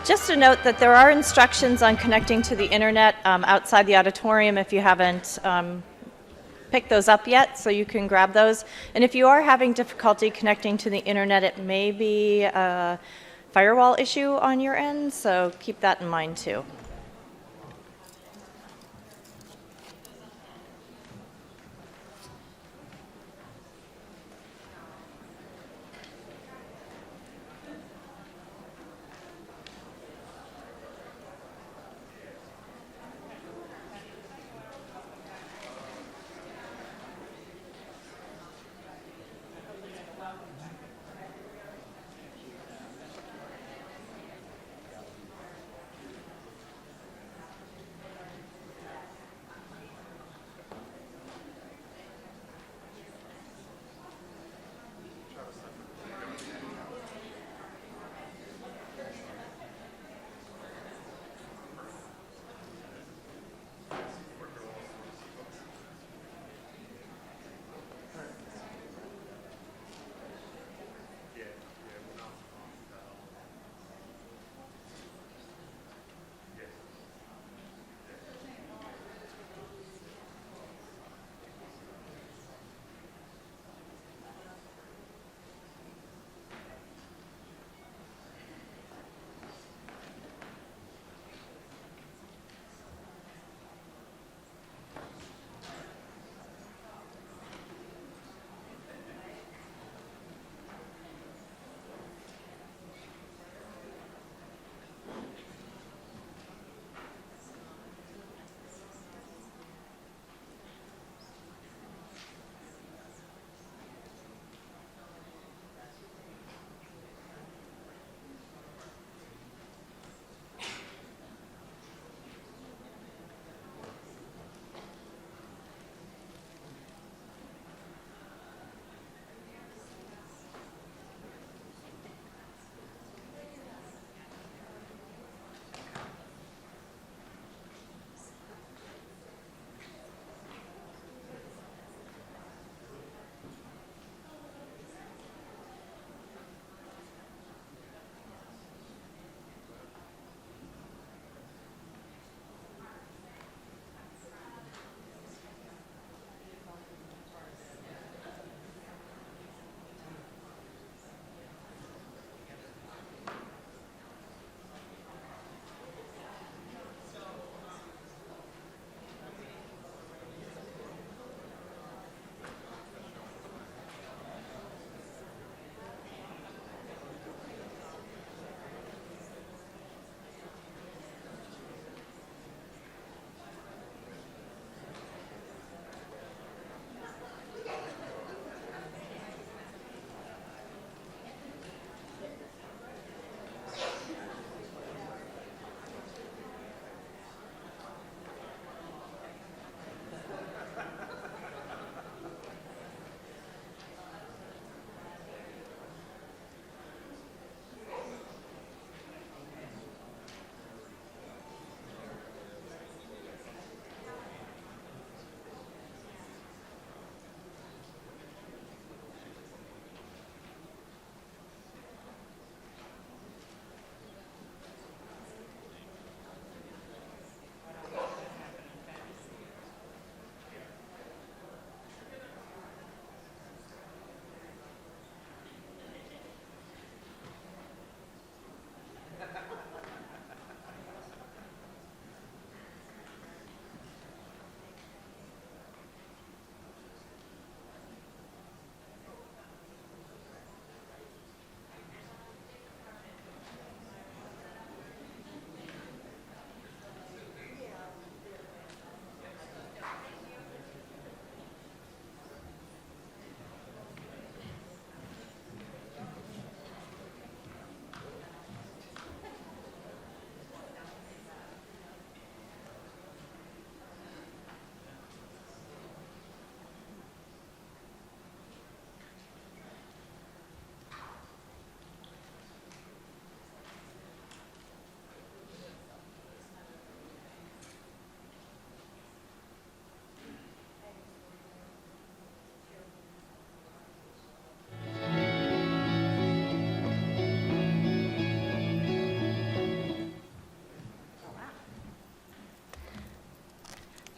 Just a note that there are instructions on connecting to the internet outside the auditorium if you haven't picked those up yet, so you can grab those. And if you are having difficulty connecting to the internet, it may be a firewall issue on your end, so keep that in mind too.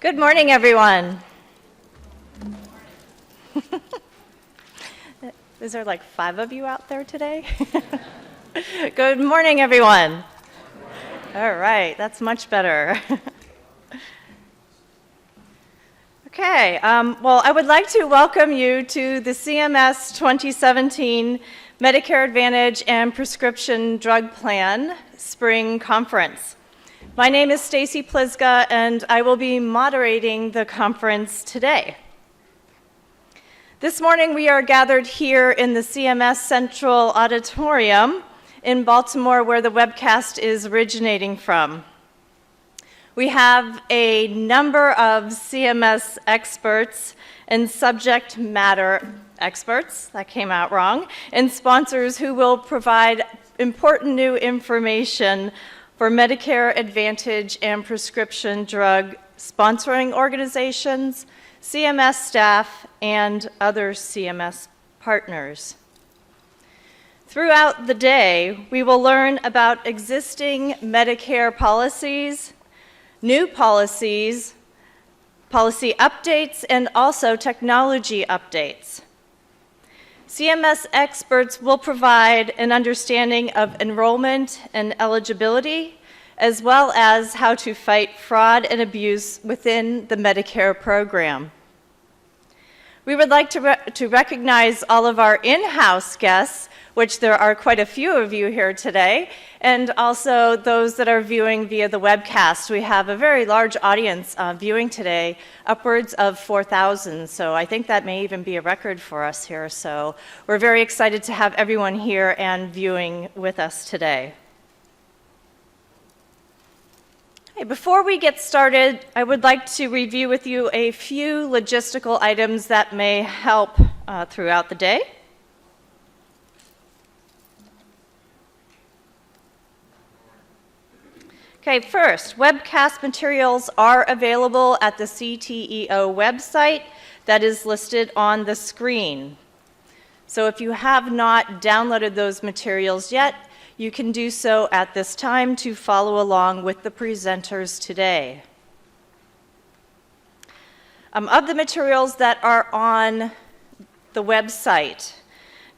Good morning, everyone. Is there like 5 of you out there today? Good morning, everyone. All right, that's much better. Okay, well, I would like to welcome you to the CMS 2017 Medicare Advantage and Prescription Drug Plan Spring Conference. My name is Stacy Plizga, and I will be moderating the conference today. This morning, we are gathered here in the CMS Central Auditorium in Baltimore, where the webcast is originating from. We have a number of CMS experts and subject matter experts, that came out wrong, and sponsors who will provide important new information for Medicare Advantage and prescription drug sponsoring organizations, CMS staff, and other CMS partners. Throughout the day, we will learn about existing Medicare policies, new policies, policy updates, and also technology updates. CMS experts will provide an understanding of enrollment and eligibility, as well as how to fight fraud and abuse within the Medicare program. We would like to recognize all of our in-house guests, which there are quite a few of you here today, and also those that are viewing via the webcast. We have a very large audience viewing today, upwards of 4,000, so I think that may even be a record for us here. So we're very excited to have everyone here and viewing with us today. Okay, before we get started, I would like to review with you a few logistical items that may help throughout the day. Okay, first, webcast materials are available at the CTEO website that is listed on the screen. So if you have not downloaded those materials yet, you can do so at this time to follow along with the presenters today. Of the materials that are on the website,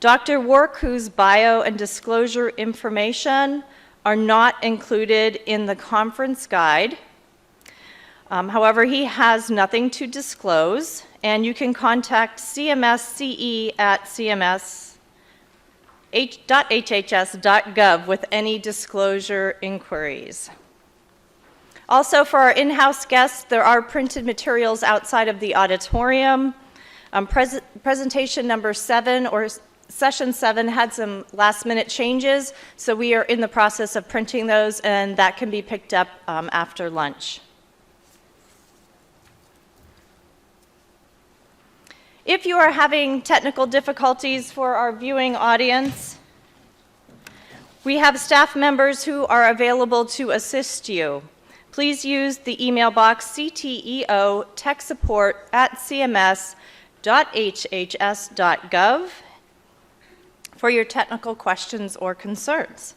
Dr. Warku's bio and disclosure information are not included in the conference guide. However, he has nothing to disclose, and you can contact CMSCE at cms.hhs.gov with any disclosure inquiries. Also, for our in-house guests, there are printed materials outside of the auditorium. Presentation number 7 or Session 7 had some last-minute changes, so we are in the process of printing those, and that can be picked up after lunch. If you are having technical difficulties for our viewing audience, we have staff members who are available to assist you. Please use the email box cteo.techsupport@cms.hhs.gov for your technical questions or concerns.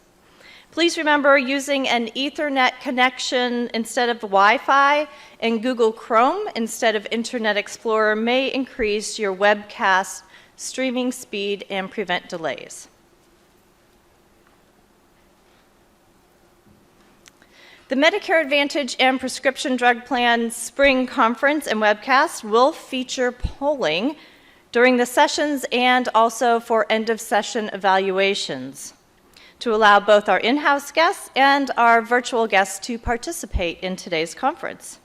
Please remember, using an Ethernet connection instead of Wi-Fi and Google Chrome instead of Internet Explorer may increase your webcast streaming speed and prevent delays. The Medicare Advantage and Prescription Drug Plan Spring Conference and webcast will feature polling during the sessions and also for end-of-session evaluations to allow both our in-house guests and our virtual guests to participate in today's conference.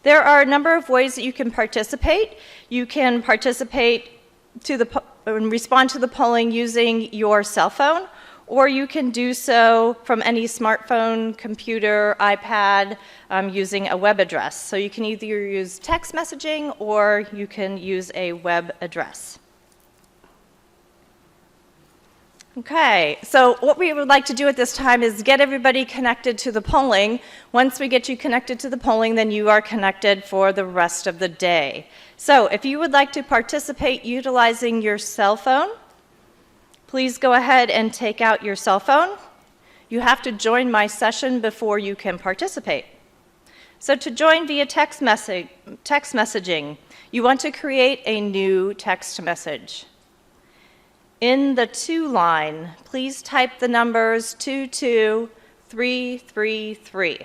There are a number of ways that you can participate. You can participate and respond to the polling using your cell phone, or you can do so from any smartphone, computer, iPad, using a web address. So you can either use text messaging or you can use a web address. Okay, so what we would like to do at this time is get everybody connected to the polling. Once we get you connected to the polling, then you are connected for the rest of the day. So if you would like to participate utilizing your cell phone, please go ahead and take out your cell phone. You have to join my session before you can participate. So to join via text messaging, you want to create a new text message. In the to line, please type the numbers 22333.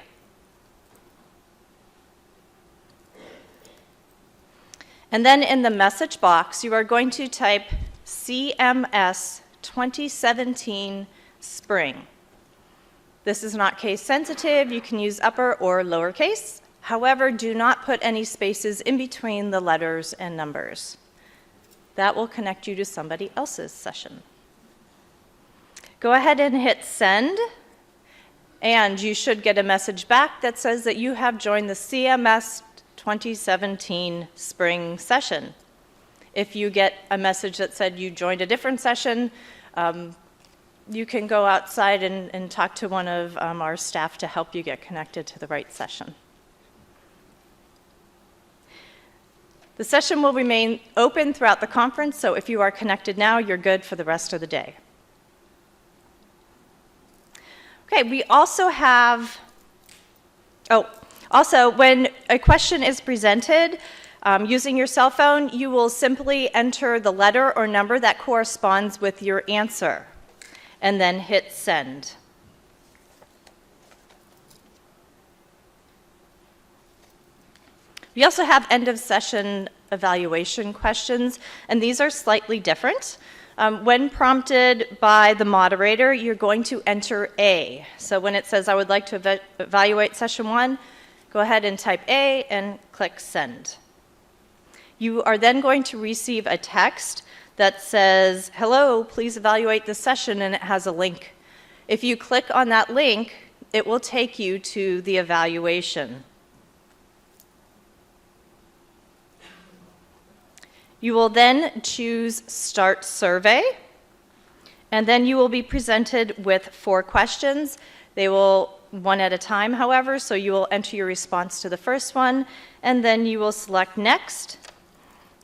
And then in the message box, you are going to type CMS 2017 Spring. This is not case sensitive. You can use upper or lowercase. However, do not put any spaces in between the letters and numbers. That will connect you to somebody else's session. Go ahead and hit send, and you should get a message back that says that you have joined the CMS 2017 Spring session. If you get a message that said you joined a different session, you can go outside and talk to one of our staff to help you get connected to the right session. The session will remain open throughout the conference, so if you are connected now, you're good for the rest of the day. Okay, we also have, also when a question is presented, using your cell phone, you will simply enter the letter or number that corresponds with your answer, and then hit send. We also have end of session evaluation questions, and these are slightly different. When prompted by the moderator, you're going to enter A. So when it says, I would like to evaluate session 1, go ahead and type A and click send. You are then going to receive a text that says, hello, please evaluate this session, and it has a link. If you click on that link, it will take you to the evaluation. You will then choose Start Survey, and then you will be presented with 4 questions. They will one at a time, however, so you will enter your response to the first one, and then you will select Next,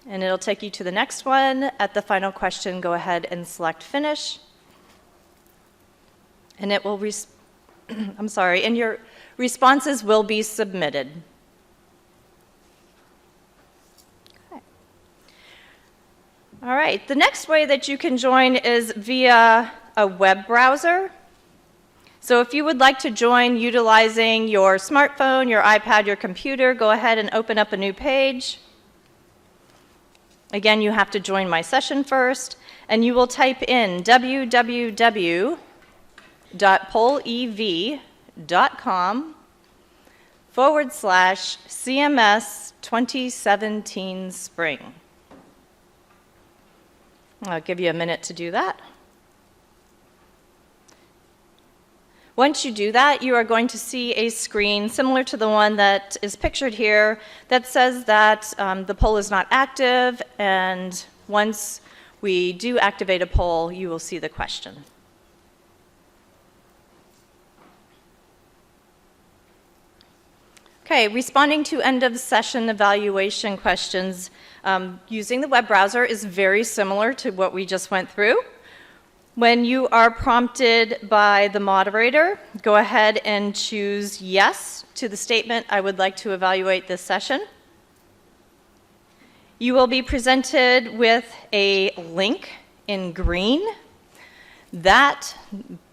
and it'll take you to the next one. At the final question, go ahead and select Finish, and it will, and your responses will be submitted. All right, the next way that you can join is via a web browser. So if you would like to join utilizing your smartphone, your iPad, your computer, go ahead and open up a new page. Again, you have to join my session first, and you will type in www.polev.com/CMS 2017 Spring. I'll give you a minute to do that. Once you do that, you are going to see a screen similar to the one that is pictured here that says that the poll is not active, and once we do activate a poll, you will see the question. Okay, responding to end of session evaluation questions using the web browser is very similar to what we just went through. When you are prompted by the moderator, go ahead and choose yes to the statement, I would like to evaluate this session. You will be presented with a link in green. That,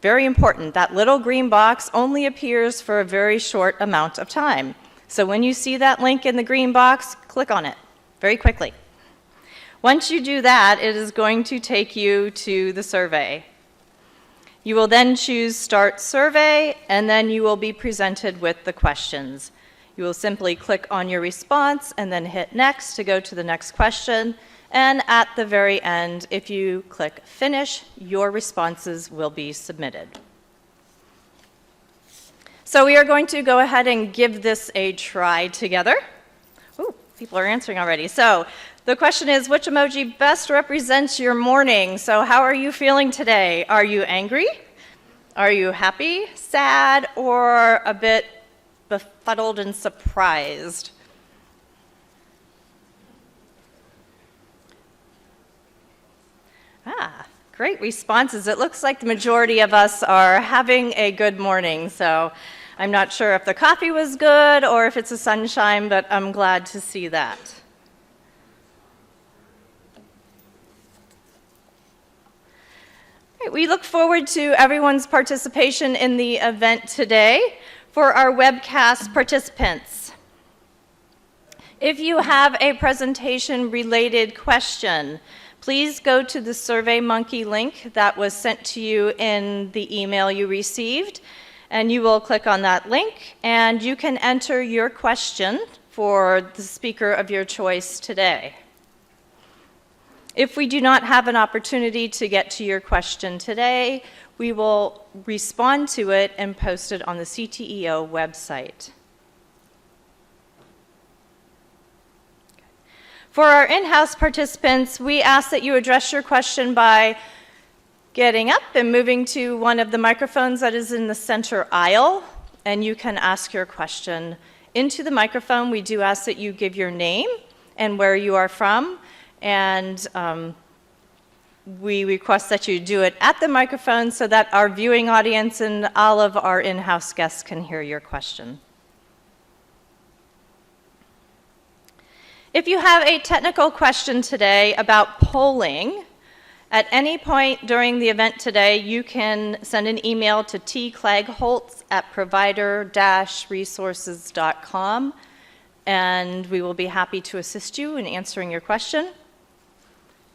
very important, that little green box only appears for a very short amount of time. So when you see that link in the green box, click on it very quickly. Once you do that, it is going to take you to the survey. You will then choose Start Survey, and then you will be presented with the questions. You will simply click on your response and then hit Next to go to the next question. And at the very end, if you click Finish, your responses will be submitted. So we are going to go ahead and give this a try together. Ooh, people are answering already. So the question is, which emoji best represents your morning? So how are you feeling today? Are you angry? Are you happy, sad, or a bit befuddled and surprised? Great responses. It looks like the majority of us are having a good morning, so I'm not sure if the coffee was good or if it's a sunshine, but I'm glad to see that. We look forward to everyone's participation in the event today. For our webcast participants, if you have a presentation-related question, please go to the SurveyMonkey link that was sent to you in the email you received, and you will click on that link, and you can enter your question for the speaker of your choice today. If we do not have an opportunity to get to your question today, we will respond to it and post it on the CTEO website. For our in-house participants, we ask that you address your question by getting up and moving to one of the microphones that is in the center aisle, and you can ask your question into the microphone. We do ask that you give your name and where you are from, and we request that you do it at the microphone so that our viewing audience and all of our in-house guests can hear your question. If you have a technical question today about polling, at any point during the event today, you can send an email to tklagholtz@provider-resources.com, and we will be happy to assist you in answering your question.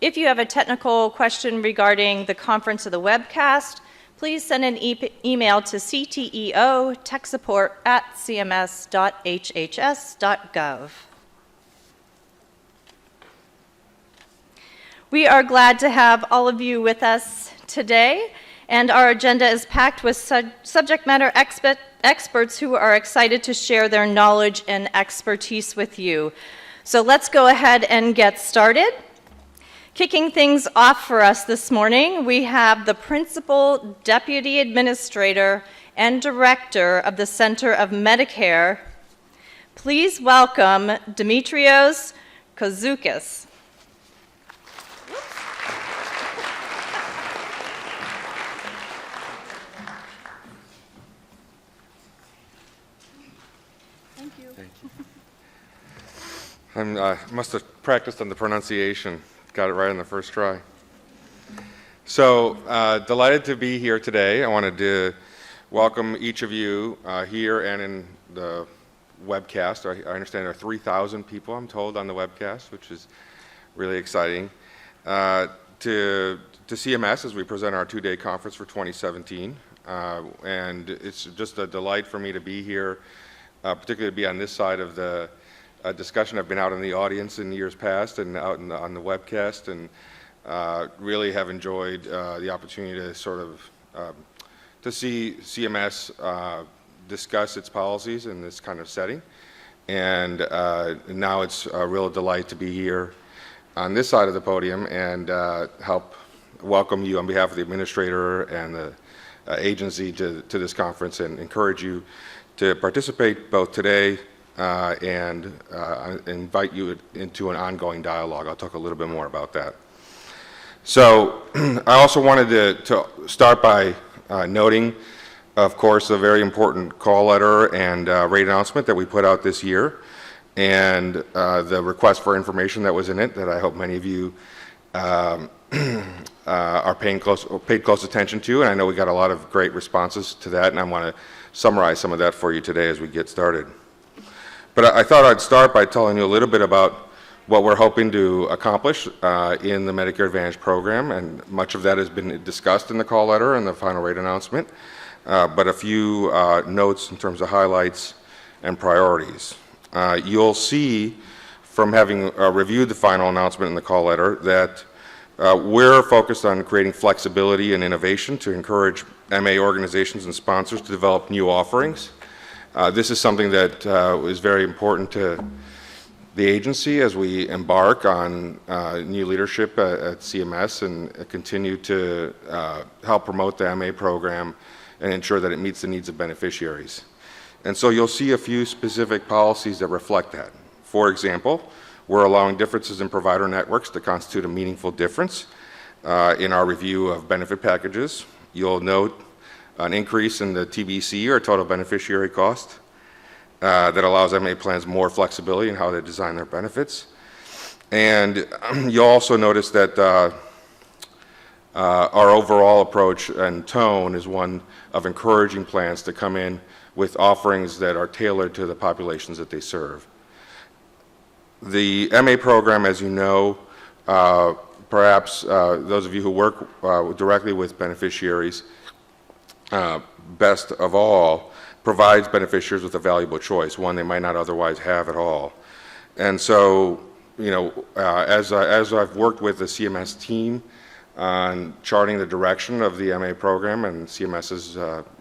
If you have a technical question regarding the conference or the webcast, please send an email to cteo.techsupport@cms.hhs.gov. We are glad to have all of you with us today, and our agenda is packed with subject matter experts who are excited to share their knowledge and expertise with you. So let's go ahead and get started. Kicking things off for us this morning, we have the Principal Deputy Administrator and Director of the Center of Medicare. Please welcome Dimitrios Kozoukis. Thank you. Thank you. I must have practiced on the pronunciation. Got it right on the first try. So delighted to be here today. I wanted to welcome each of you here and in the webcast. I understand there are 3,000 people, I'm told, on the webcast, which is really exciting. To CMS as we present our two-day conference for 2017. And it's just a delight for me to be here, particularly to be on this side of the discussion. I've been out in the audience in years past and out on the webcast, and really have enjoyed the opportunity to sort of to see CMS discuss its policies in this kind of setting. And now it's a real delight to be here on this side of the podium and help welcome you on behalf of the administrator and the agency to this conference, and encourage you to participate both today and invite you into an ongoing dialogue. I'll talk a little bit more about that. So I also wanted to start by noting, of course, a very important call letter and rate announcement that we put out this year, and the request for information that was in it that I hope many of you are paid close attention to, and I know we got a lot of great responses to that, and I want to summarize some of that for you today as we get started. But I thought I'd start by telling you a little bit about what we're hoping to accomplish in the Medicare Advantage program, and much of that has been discussed in the call letter and the final rate announcement, but a few notes in terms of highlights and priorities. You'll see from having reviewed the final announcement in the call letter that we're focused on creating flexibility and innovation to encourage MA organizations and sponsors to develop new offerings. This is something that is very important to the agency as we embark on new leadership at CMS and continue to help promote the MA program and ensure that it meets the needs of beneficiaries. And so you'll see a few specific policies that reflect that. For example, we're allowing differences in provider networks to constitute a meaningful difference in our review of benefit packages. You'll note an increase in the TBC, or total beneficiary cost, that allows MA plans more flexibility in how they design their benefits. And you'll also notice that our overall approach and tone is one of encouraging plans to come in with offerings that are tailored to the populations that they serve. The MA program, as you know, perhaps those of you who work directly with beneficiaries, best of all, provides beneficiaries with a valuable choice, one they might not otherwise have at all. And so, you know, as I've worked with the CMS team on charting the direction of the MA program and CMS's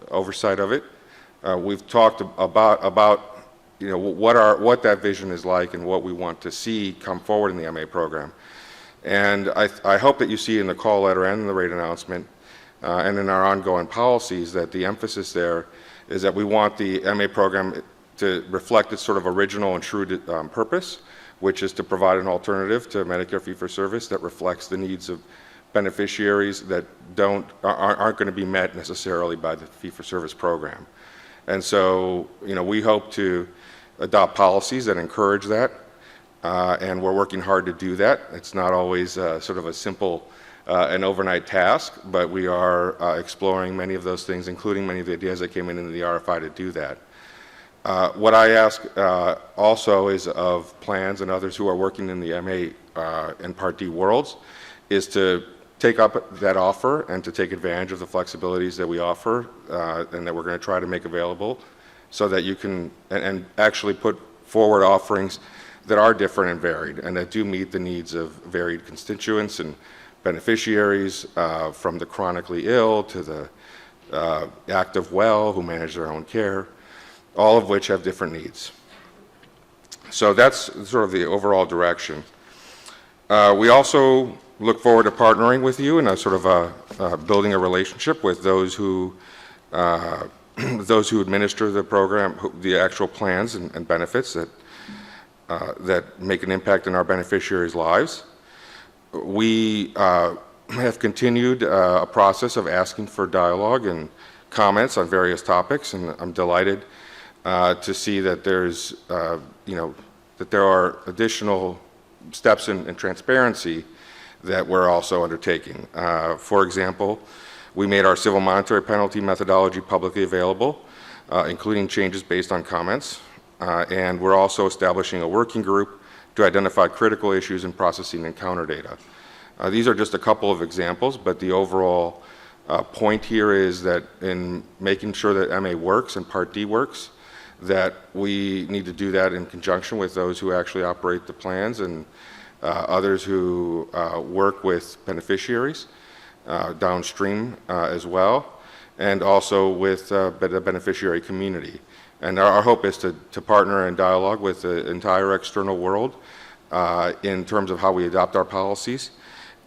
oversight of it, we've talked about you know, what that vision is like and what we want to see come forward in the MA program. And I hope that you see in the call letter and in the rate announcement and in our ongoing policies that the emphasis there is that we want the MA program to reflect its sort of original and true purpose, which is to provide an alternative to Medicare fee-for-service that reflects the needs of beneficiaries that aren't going to be met necessarily by the fee-for-service program. And so, you know, we hope to adopt policies that encourage that, and we're working hard to do that. It's not always sort of a simple and overnight task, but we are exploring many of those things, including many of the ideas that came in the RFI to do that. What I ask also is of plans and others who are working in the MA and Part D worlds is to take up that offer and to take advantage of the flexibilities that we offer and that we're going to try to make available so that you can and actually put forward offerings that are different and varied and that do meet the needs of varied constituents and beneficiaries, from the chronically ill to the active well who manage their own care, all of which have different needs. So that's sort of the overall direction. We also look forward to partnering with you and sort of building a relationship with those who administer the program, the actual plans and benefits that make an impact in our beneficiaries' lives. We have continued a process of asking for dialogue and comments on various topics, and I'm delighted to see that there's, you know, that there are additional steps in transparency that we're also undertaking. For example, we made our civil monetary penalty methodology publicly available, including changes based on comments, and we're also establishing a working group to identify critical issues in processing encounter data. These are just a couple of examples, but the overall point here is that in making sure that MA works and Part D works, that we need to do that in conjunction with those who actually operate the plans and others who work with beneficiaries downstream as well, and also with the beneficiary community. And our hope is to partner in dialogue with the entire external world in terms of how we adopt our policies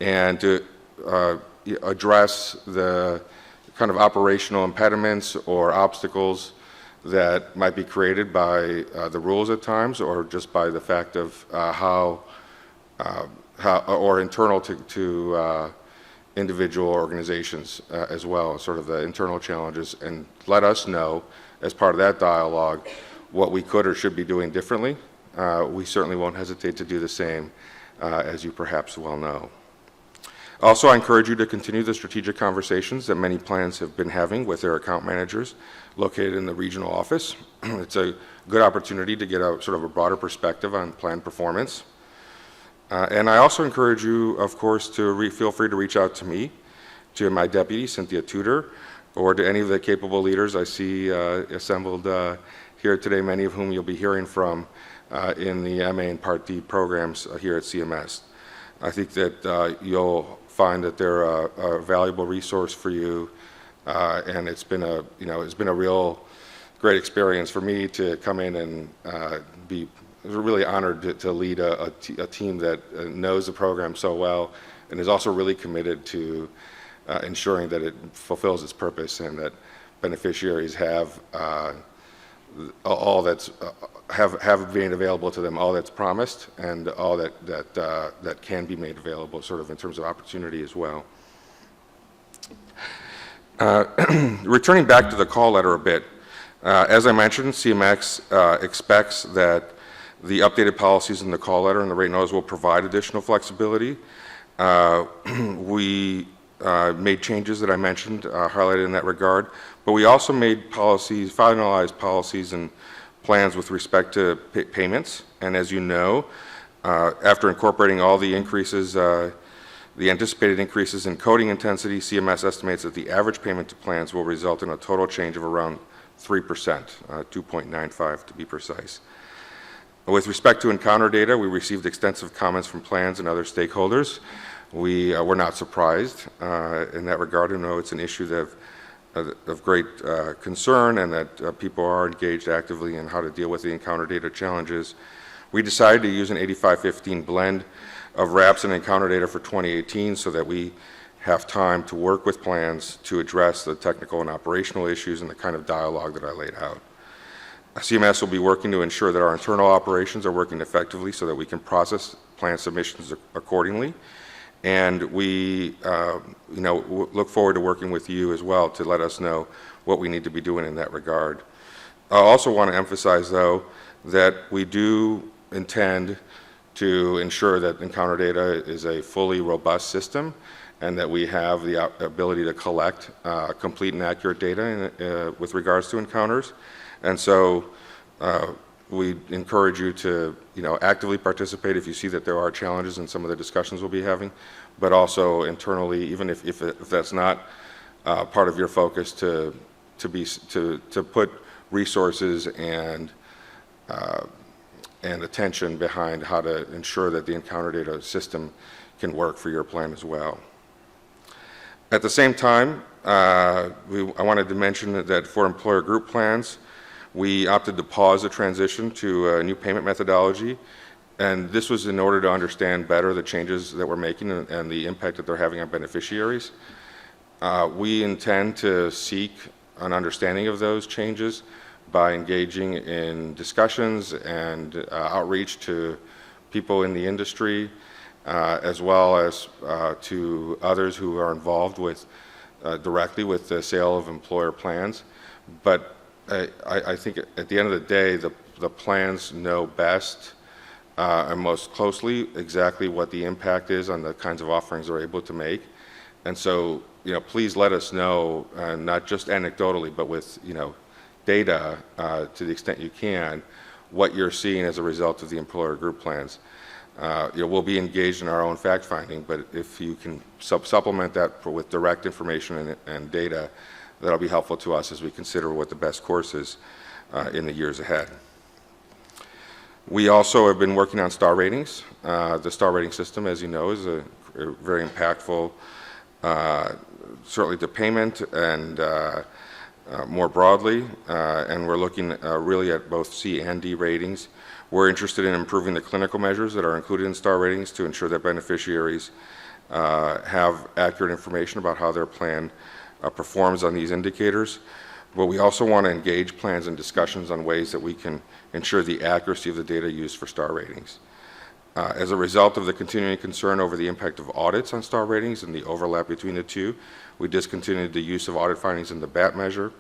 and to address the kind of operational impediments or obstacles that might be created by the rules at times or just by the fact of how or internal to individual organizations as well, sort of the internal challenges, and let us know as part of that dialogue what we could or should be doing differently. We certainly won't hesitate to do the same, as you perhaps well know. Also, I encourage you to continue the strategic conversations that many plans have been having with their account managers located in the regional office. It's a good opportunity to get a sort of a broader perspective on plan performance. And I also encourage you, of course, to feel free to reach out to me, to my deputy, Cynthia Tudor, or to any of the capable leaders I see assembled here today, many of whom you'll be hearing from in the MA and Part D programs here at CMS. I think that you'll find that they're a valuable resource for you, and it's been a real great experience for me to come in and be really honored to lead a team that knows the program so well and is also really committed to ensuring that it fulfills its purpose and that beneficiaries have all that's have being available to them, all that's promised and all that can be made available, sort of in terms of opportunity as well. Returning back to the call letter a bit, as I mentioned, CMS expects that the updated policies in the call letter and the rate notice will provide additional flexibility. We made changes that I mentioned, highlighted in that regard, but we also made policies, finalized policies and plans with respect to payments. And as you know, after incorporating all the increases, the anticipated increases in coding intensity, CMS estimates that the average payment to plans will result in a total change of around 3%, 2.95 to be precise. With respect to encounter data, we received extensive comments from plans and other stakeholders. We were not surprised in that regard. I know it's an issue that of great concern, and that people are engaged actively in how to deal with the encounter data challenges. We decided to use an 85-15 blend of RAPS and encounter data for 2018 so that we have time to work with plans to address the technical and operational issues and the kind of dialogue that I laid out. CMS will be working to ensure that our internal operations are working effectively so that we can process plan submissions accordingly. And we look forward to working with you as well to let us know what we need to be doing in that regard. I also want to emphasize, though, that we do intend to ensure that encounter data is a fully robust system and that we have the ability to collect complete and accurate data with regards to encounters. And so we encourage you to actively participate if you see that there are challenges in some of the discussions we'll be having, but also internally, even if that's not part of your focus, to put resources and attention behind how to ensure that the encounter data system can work for your plan as well. At the same time, I wanted to mention that for employer group plans, we opted to pause the transition to a new payment methodology, and this was in order to understand better the changes that we're making and the impact that they're having on beneficiaries. We intend to seek an understanding of those changes by engaging in discussions and outreach to people in the industry, as well as to others who are involved with directly with the sale of employer plans. But I think at the end of the day, the plans know best and most closely exactly what the impact is on the kinds of offerings they're able to make. And so, please let us know, not just anecdotally, but with, data to the extent you can, what you're seeing as a result of the employer group plans. We'll be engaged in our own fact finding, but if you can supplement that with direct information and data, that'll be helpful to us as we consider what the best course is in the years ahead. We also have been working on star ratings. The star rating system, as you know, is a very impactful, certainly to payment and more broadly, and we're looking really at both C and D ratings. We're interested in improving the clinical measures that are included in star ratings to ensure that beneficiaries have accurate information about how their plan performs on these indicators. But we also want to engage plans and discussions on ways that we can ensure the accuracy of the data used for star ratings. As a result of the continuing concern over the impact of audits on star ratings and the overlap between the two, we discontinued the use of audit findings in the BAT measure.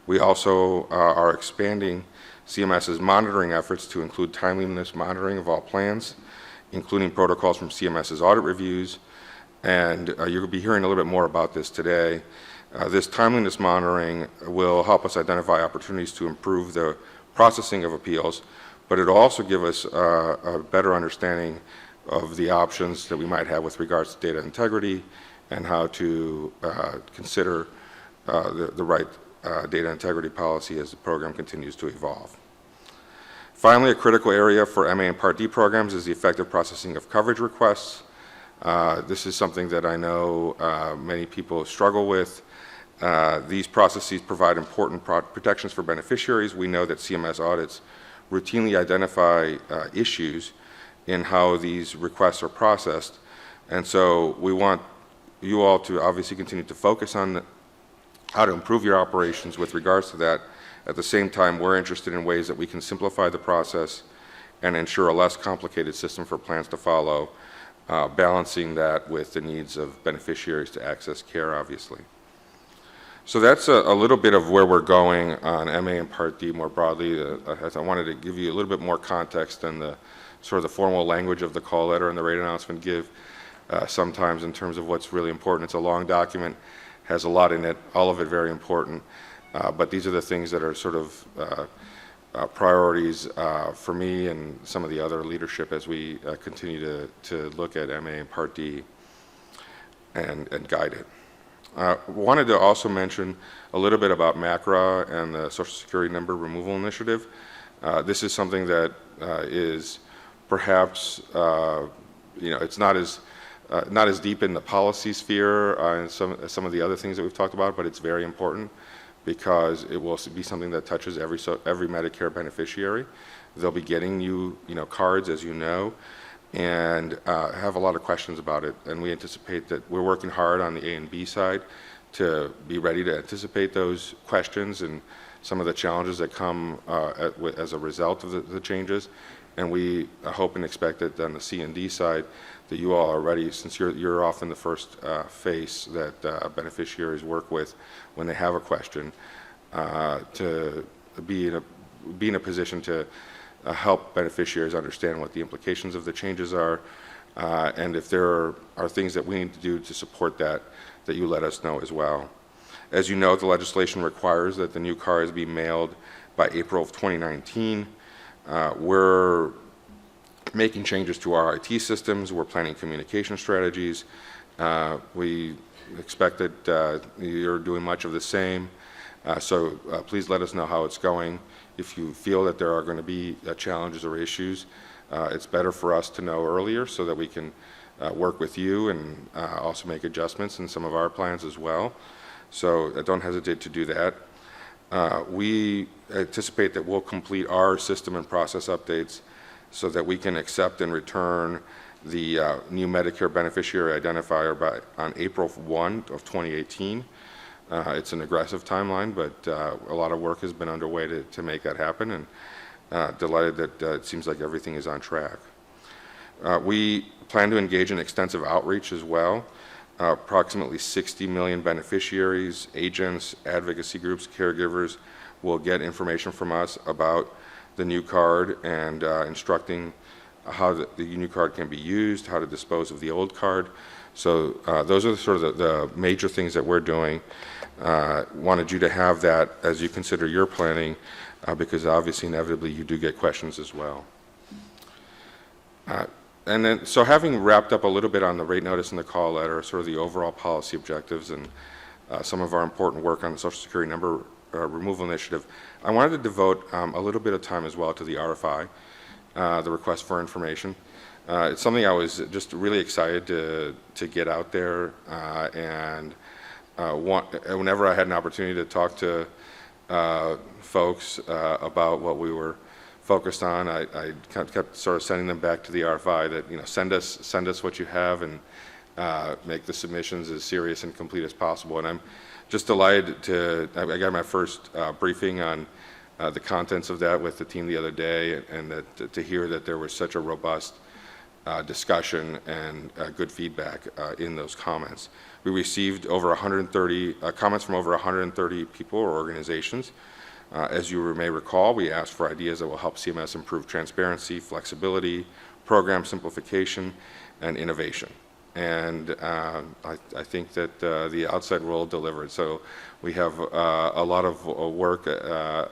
We also are expanding CMS's monitoring efforts to include timeliness monitoring of all plans, including protocols from CMS's audit reviews. And you'll be hearing a little bit more about this today. This timeliness monitoring will help us identify opportunities to improve the processing of appeals, but it'll also give us a better understanding of the options that we might have with regards to data integrity and how to consider the right data integrity policy as the program continues to evolve. Finally, a critical area for MA and Part D programs is the effective processing of coverage requests. This is something that I know many people struggle with. These processes provide important protections for beneficiaries. We know that CMS audits routinely identify issues in how these requests are processed. And so we want you all to obviously continue to focus on how to improve your operations with regards to that. At the same time, we're interested in ways that we can simplify the process and ensure a less complicated system for plans to follow, balancing that with the needs of beneficiaries to access care, obviously. So that's a little bit of where we're going on MA and Part D more broadly. I wanted to give you a little bit more context than the sort of the formal language of the call letter and the rate announcement give sometimes in terms of what's really important. It's a long document, has a lot in it, all of it very important, but these are the things that are sort of priorities for me and some of the other leadership as we continue to look at MA and Part D and guide it. Wanted to also mention a little bit about MACRA and the Social Security Number Removal Initiative. This is something that is perhaps, it's not as deep in the policy sphere and some of the other things that we've talked about, but it's very important because it will be something that touches every Medicare beneficiary. They'll be getting cards, as you know, and have a lot of questions about it. And we anticipate that we're working hard on the A and B side to be ready to anticipate those questions and some of the challenges that come as a result of the changes. And we hope and expect that on the C and D side that you all are ready, since you're often the first face that beneficiaries work with when they have a question, to be in a position to help beneficiaries understand what the implications of the changes are, and if there are things that we need to do to support that you let us know as well. As you know, the legislation requires that the new cards be mailed by April of 2019. We're making changes to our IT systems. We're planning communication strategies. We expect that you're doing much of the same. So please let us know how it's going. If you feel that there are going to be challenges or issues, it's better for us to know earlier so that we can work with you and also make adjustments in some of our plans as well. So don't hesitate to do that. We anticipate that we'll complete our system and process updates so that we can accept and return the new Medicare beneficiary identifier on April 1 of 2018. It's an aggressive timeline, but a lot of work has been underway to make that happen, and delighted that it seems like everything is on track. We plan to engage in extensive outreach as well. Approximately 60 million beneficiaries, agents, advocacy groups, caregivers will get information from us about the new card and instructing how the new card can be used, how to dispose of the old card. So those are sort of the major things that we're doing. Wanted you to have that as you consider your planning, because obviously inevitably you do get questions as well. And then, so having wrapped up a little bit on the rate notice and the call letter, sort of the overall policy objectives and some of our important work on the Social Security Number Removal Initiative, I wanted to devote a little bit of time as well to the RFI, the request for information. It's something I was just really excited to get out there, and whenever I had an opportunity to talk to folks about what we were focused on, I kept sort of sending them back to the RFI that, send us what you have and make the submissions as serious and complete as possible. And I'm just delighted I got my first briefing on the contents of that with the team the other day, and to hear that there was such a robust discussion and good feedback in those comments. We received over 130 comments from over 130 people or organizations. As you may recall, we asked for ideas that will help CMS improve transparency, flexibility, program simplification, and innovation. And I think that the outside world delivered. So we have a lot of work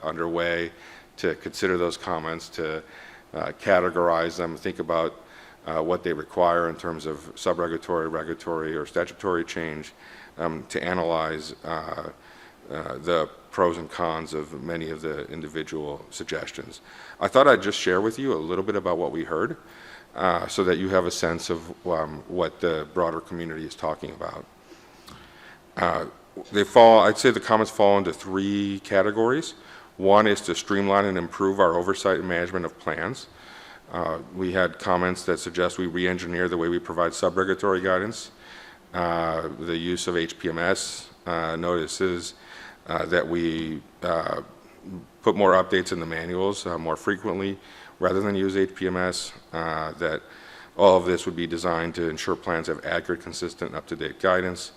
underway to consider those comments, to categorize them, think about what they require in terms of sub-regulatory, regulatory, or statutory change, to analyze the pros and cons of many of the individual suggestions. I thought I'd just share with you a little bit about what we heard, so that you have a sense of what the broader community is talking about. I'd say the comments fall into three categories. One is to streamline and improve our oversight and management of plans. We had comments that suggest we re-engineer the way we provide sub-regulatory guidance, the use of HPMS notices, that we put more updates in the manuals more frequently rather than use HPMS, that all of this would be designed to ensure plans have accurate, consistent, and up-to-date guidance.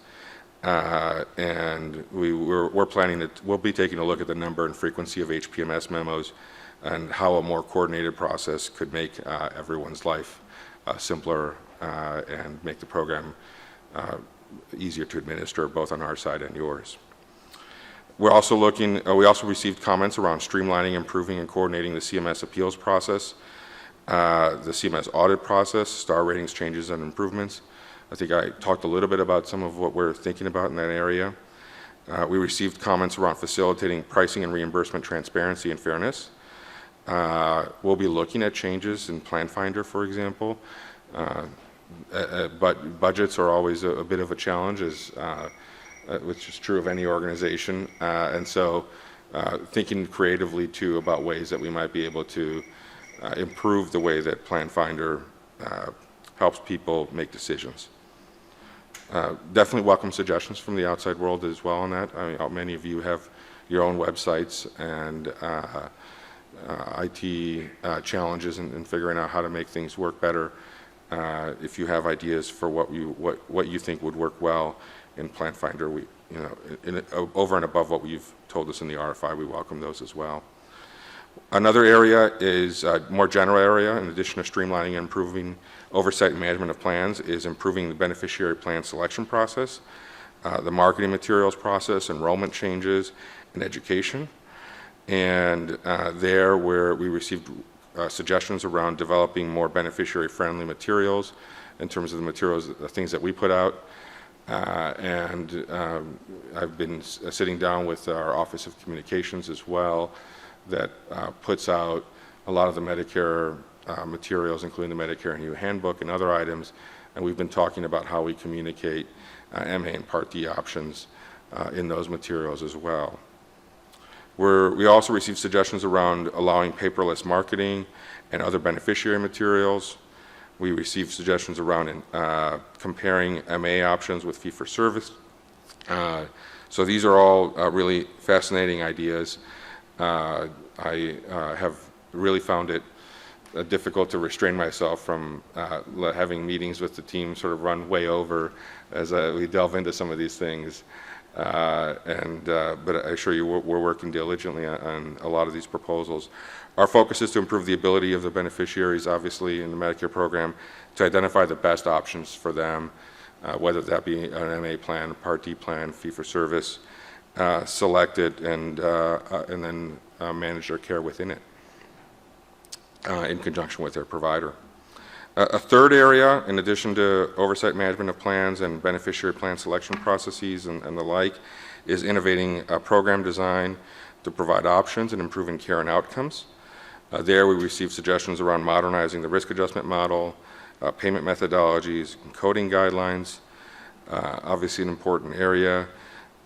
And we're planning to, we'll be taking a look at the number and frequency of HPMS memos and how a more coordinated process could make everyone's life simpler and make the program easier to administer, both on our side and yours. We're also looking, we also received comments around streamlining, improving, and coordinating the CMS appeals process, the CMS audit process, star ratings changes and improvements. I think I talked a little bit about some of what we're thinking about in that area. We received comments around facilitating pricing and reimbursement transparency and fairness. We'll be looking at changes in Plan Finder, for example, but budgets are always a bit of a challenge, which is true of any organization. And so thinking creatively, too, about ways that we might be able to improve the way that Plan Finder helps people make decisions. Definitely welcome suggestions from the outside world as well on that. I mean, many of you have your own websites and IT challenges in figuring out how to make things work better. If you have ideas for what you think would work well in Plan Finder, over and above what you've told us in the RFI, we welcome those as well. Another area is a more general area, in addition to streamlining and improving oversight and management of plans, is improving the beneficiary plan selection process, the marketing materials process, enrollment changes, and education. And there where we received suggestions around developing more beneficiary-friendly materials in terms of the materials, the things that we put out. And I've been sitting down with our Office of Communications as well, that puts out a lot of the Medicare materials, including the Medicare and EU handbook and other items, and we've been talking about how we communicate MA and Part D options in those materials as well. We also received suggestions around allowing paperless marketing and other beneficiary materials. We received suggestions around comparing MA options with fee-for-service. So these are all really fascinating ideas. I have really found it difficult to restrain myself from having meetings with the team sort of run way over as we delve into some of these things. But I assure you we're working diligently on a lot of these proposals. Our focus is to improve the ability of the beneficiaries, obviously, in the Medicare program to identify the best options for them, whether that be an MA plan, Part D plan, fee-for-service, select it, and then manage their care within it in conjunction with their provider. A third area, in addition to oversight management of plans and beneficiary plan selection processes and the like, is innovating program design to provide options and improving care and outcomes. There we received suggestions around modernizing the risk adjustment model, payment methodologies, and coding guidelines, obviously an important area.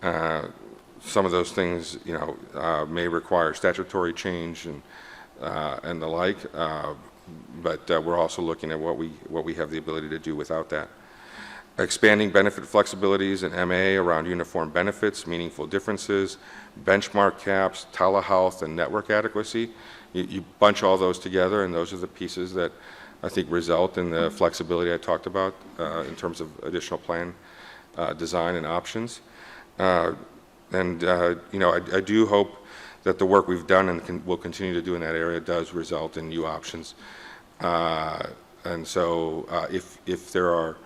Some of those things, may require statutory change and the like, but we're also looking at what we have the ability to do without that. Expanding benefit flexibilities in MA around uniform benefits, meaningful differences, benchmark caps, telehealth, and network adequacy. You bunch all those together, and those are the pieces that I think result in the flexibility I talked about in terms of additional plan design and options. I do hope that the work we've done and will continue to do in that area does result in new options. And so if there are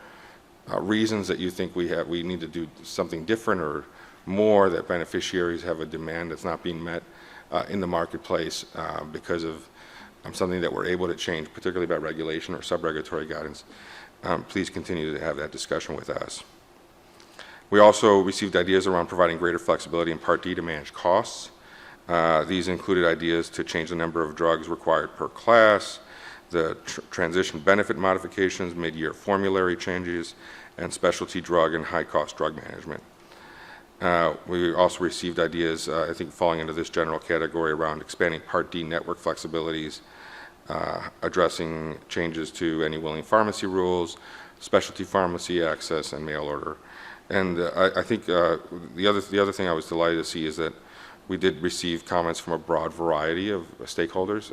reasons that you think we need to do something different or more, that beneficiaries have a demand that's not being met in the marketplace because of something that we're able to change, particularly about regulation or sub-regulatory guidance, please continue to have that discussion with us. We also received ideas around providing greater flexibility in Part D to manage costs. These included ideas to change the number of drugs required per class, the transition benefit modifications, mid-year formulary changes, and specialty drug and high-cost drug management. We also received ideas, I think falling into this general category, around expanding Part D network flexibilities, addressing changes to any willing pharmacy rules, specialty pharmacy access, and mail order. And I think the other thing I was delighted to see is that we did receive comments from a broad variety of stakeholders,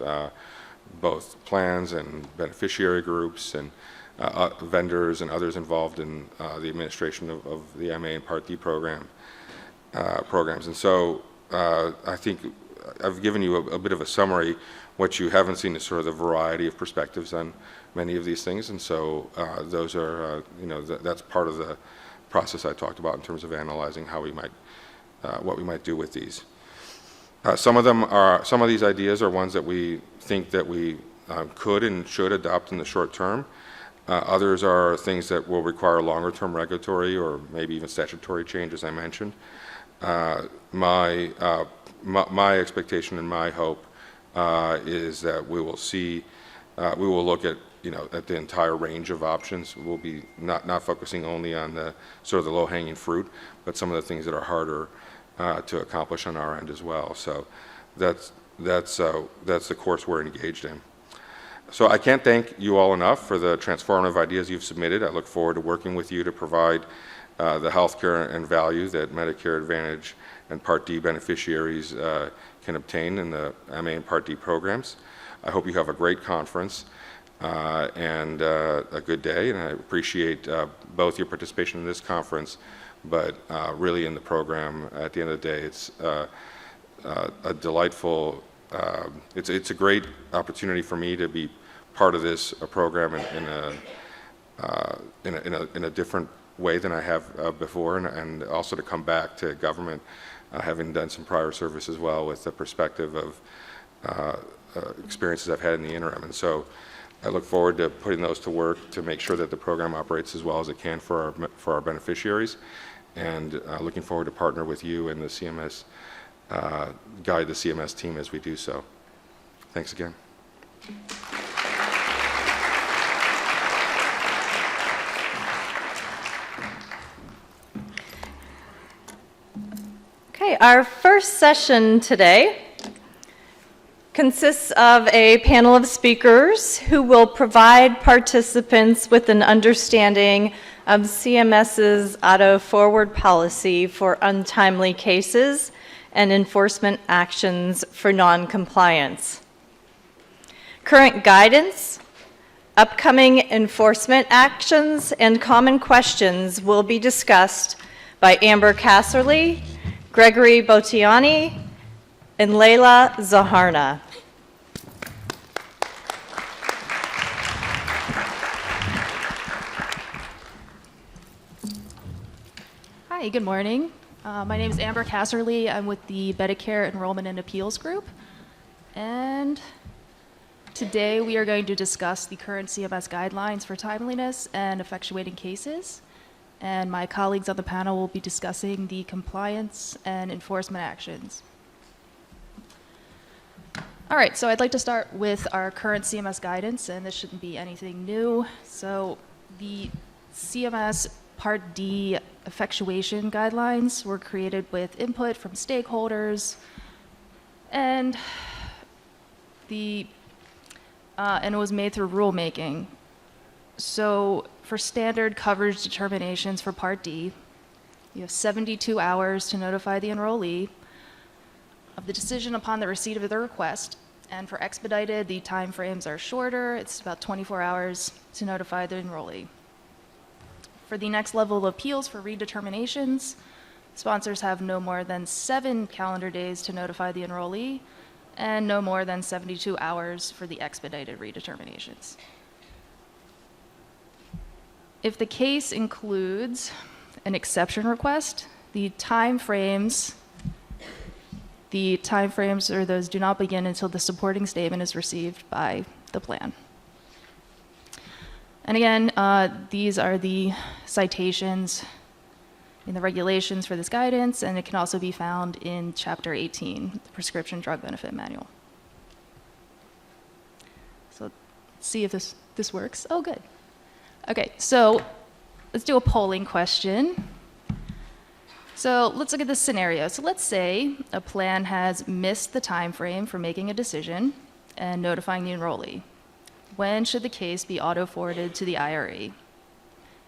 both plans and beneficiary groups, and vendors and others involved in the administration of the MA and Part D programs. And so I think I've given you a bit of a summary. What you haven't seen is sort of the variety of perspectives on many of these things, and so those are, that's part of the process I talked about in terms of analyzing how we might, what we might do with these. Some of these ideas are ones that we think that we could and should adopt in the short term. Others are things that will require longer-term regulatory or maybe even statutory change, as I mentioned. My expectation and my hope is that we will see, we will look at, at the entire range of options. We'll be not focusing only on the sort of the low-hanging fruit, but some of the things that are harder to accomplish on our end as well. So that's the course we're engaged in. So I can't thank you all enough for the transformative ideas you've submitted. I look forward to working with you to provide the health care and value that Medicare Advantage and Part D beneficiaries can obtain in the MA and Part D programs. I hope you have a great conference and a good day, and I appreciate both your participation in this conference, but really in the program. At the end of the day, it's a delightful, it's a great opportunity for me to be part of this program in a different way than I have before, and also to come back to government, having done some prior service as well, with the perspective of experiences I've had in the interim. And so I look forward to putting those to work to make sure that the program operates as well as it can for our beneficiaries, and looking forward to partner with you and the CMS, guide the CMS team as we do so. Thanks again. Okay, our first session today consists of a panel of speakers who will provide participants with an understanding of CMS's auto forward policy for untimely cases and enforcement actions for non-compliance. Current guidance, upcoming enforcement actions, and common questions will be discussed by Amber Casserly, Gregory Botiani, and Leila Zaharna. Hi, good morning. My name is Amber Casserly. I'm with the Medicare Enrollment and Appeals Group. And today we are going to discuss the current CMS guidelines for timeliness and effectuating cases. And my colleagues on the panel will be discussing the compliance and enforcement actions. All right, so I'd like to start with our current CMS guidance, and this shouldn't be anything new. So the CMS Part D effectuation guidelines were created with input from stakeholders, and it was made through rulemaking. So for standard coverage determinations for Part D, you have 72 hours to notify the enrollee of the decision upon the receipt of the request. And for expedited, the time frames are shorter. It's about 24 hours to notify the enrollee. For the next level of appeals for redeterminations, sponsors have no more than 7 calendar days to notify the enrollee, and no more than 72 hours for the expedited redeterminations. If the case includes an exception request, the time frames or those do not begin until the supporting statement is received by the plan. And again, these are the citations in the regulations for this guidance, and it can also be found in Chapter 18, the Prescription Drug Benefit Manual. So let's see if this works. Oh, good. Okay, so let's do a polling question. So let's look at this scenario. So let's say a plan has missed the time frame for making a decision and notifying the enrollee. When should the case be auto-forwarded to the IRE?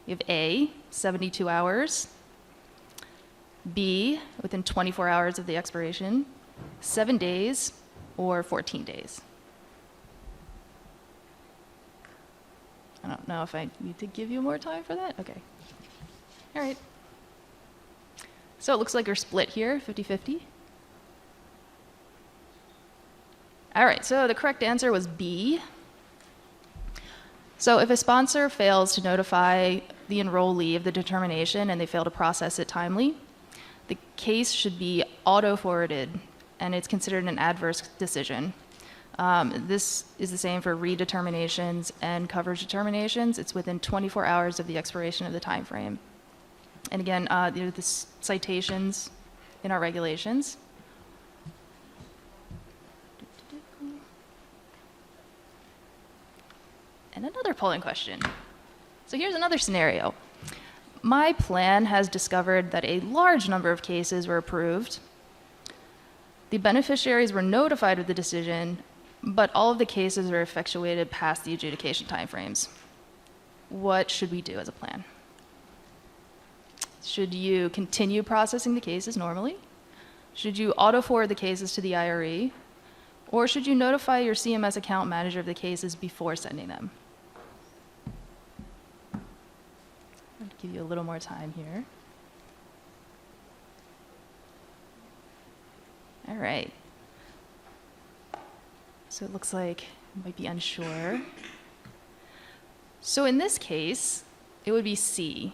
You have A, 72 hours, B, within 24 hours of the expiration, 7 days, or 14 days. I don't know if I need to give you more time for that. Okay. All right. So it looks like you're split here, 50-50. All right, so the correct answer was B. So if a sponsor fails to notify the enrollee of the determination and they fail to process it timely, the case should be auto-forwarded, and it's considered an adverse decision. This is the same for redeterminations and coverage determinations. It's within 24 hours of the expiration of the time frame. And again, there are the citations in our regulations. And another polling question. So here's another scenario. My plan has discovered that a large number of cases were approved. The beneficiaries were notified of the decision, but all of the cases were effectuated past the adjudication timeframes. What should we do as a plan? Should you continue processing the cases normally? Should you auto-forward the cases to the IRE? Or should you notify your CMS account manager of the cases before sending them? I'll give you a little more time here. All right. So it looks like you might be unsure. So in this case, it would be C.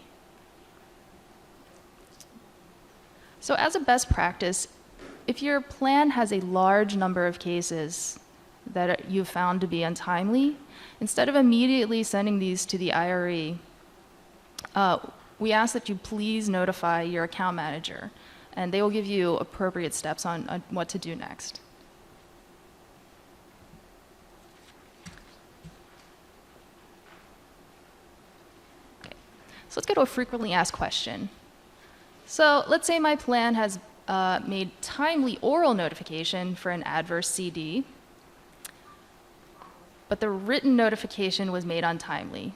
So as a best practice, if your plan has a large number of cases that you've found to be untimely, instead of immediately sending these to the IRE, we ask that you please notify your account manager, and they will give you appropriate steps on what to do next. Okay. So let's go to a frequently asked question. So let's say my plan has made timely oral notification for an adverse CD, but the written notification was made untimely.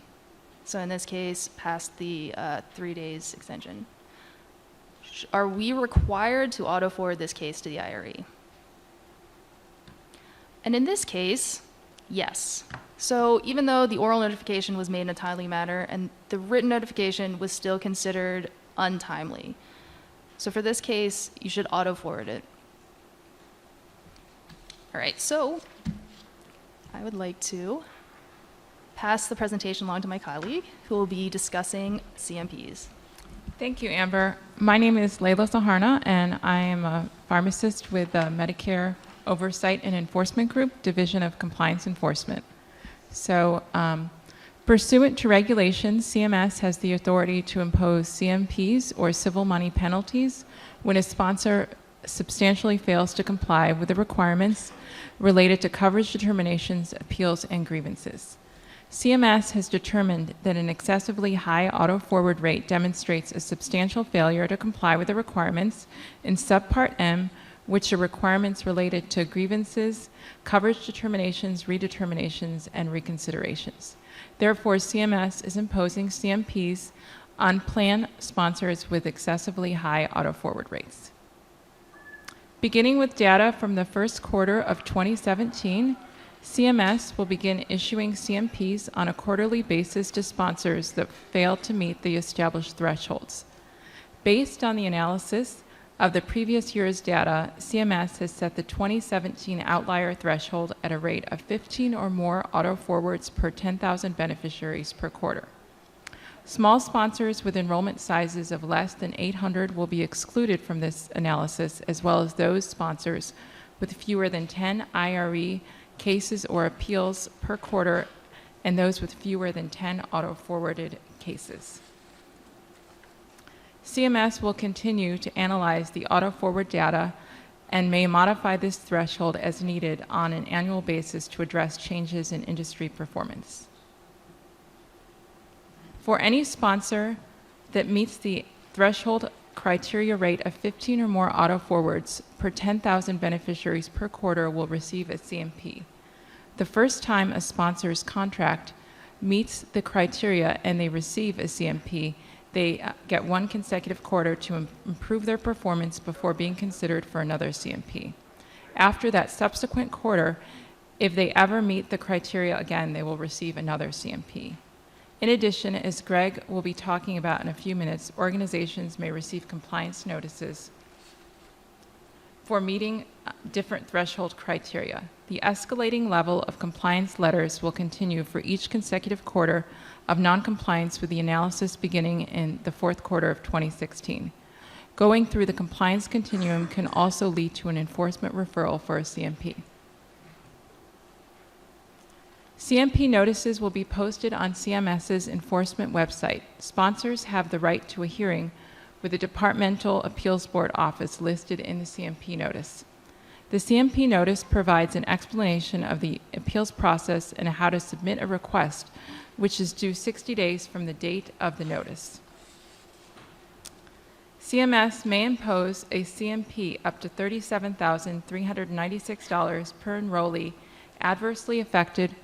So in this case, past the 3 days extension. Are we required to auto-forward this case to the IRE? And in this case, yes. So even though the oral notification was made in a timely manner and the written notification was still considered untimely. So for this case, you should auto-forward it. All right, so I would like to pass the presentation along to my colleague, who will be discussing CMPs. Thank you, Amber. My name is Layla Saharna, and I am a pharmacist with the Medicare Oversight and Enforcement Group, Division of Compliance Enforcement. So, pursuant to regulations, CMS has the authority to impose CMPs or civil money penalties when a sponsor substantially fails to comply with the requirements related to coverage determinations, appeals, and grievances. CMS has determined that an excessively high auto-forward rate demonstrates a substantial failure to comply with the requirements in Subpart M, which are requirements related to grievances, coverage determinations, redeterminations, and reconsiderations. Therefore, CMS is imposing CMPs on plan sponsors with excessively high auto-forward rates. Beginning with data from the first quarter of 2017, CMS will begin issuing CMPs on a quarterly basis to sponsors that fail to meet the established thresholds. Based on the analysis of the previous year's data, CMS has set the 2017 outlier threshold at a rate of 15 or more auto-forwards per 10,000 beneficiaries per quarter. Small sponsors with enrollment sizes of less than 800 will be excluded from this analysis, as well as those sponsors with fewer than 10 IRE cases or appeals per quarter, and those with fewer than 10 auto-forwarded cases. CMS will continue to analyze the auto-forward data and may modify this threshold as needed on an annual basis to address changes in industry performance. For any sponsor that meets the threshold criteria rate of 15 or more auto-forwards per 10,000 beneficiaries per quarter will receive a CMP. The first time a sponsor's contract meets the criteria and they receive a CMP, they get one consecutive quarter to improve their performance before being considered for another CMP. After that subsequent quarter, if they ever meet the criteria again, they will receive another CMP. In addition, as Greg will be talking about in a few minutes, organizations may receive compliance notices for meeting different threshold criteria. The escalating level of compliance letters will continue for each consecutive quarter of noncompliance, with the analysis beginning in the fourth quarter of 2016. Going through the compliance continuum can also lead to an enforcement referral for a CMP. CMP notices will be posted on CMS's enforcement website. Sponsors have the right to a hearing with the Departmental Appeals Board office listed in the CMP notice. The CMP notice provides an explanation of the appeals process and how to submit a request, which is due 60 days from the date of the notice. CMS may impose a CMP up to $37,396 per enrollee adversely affected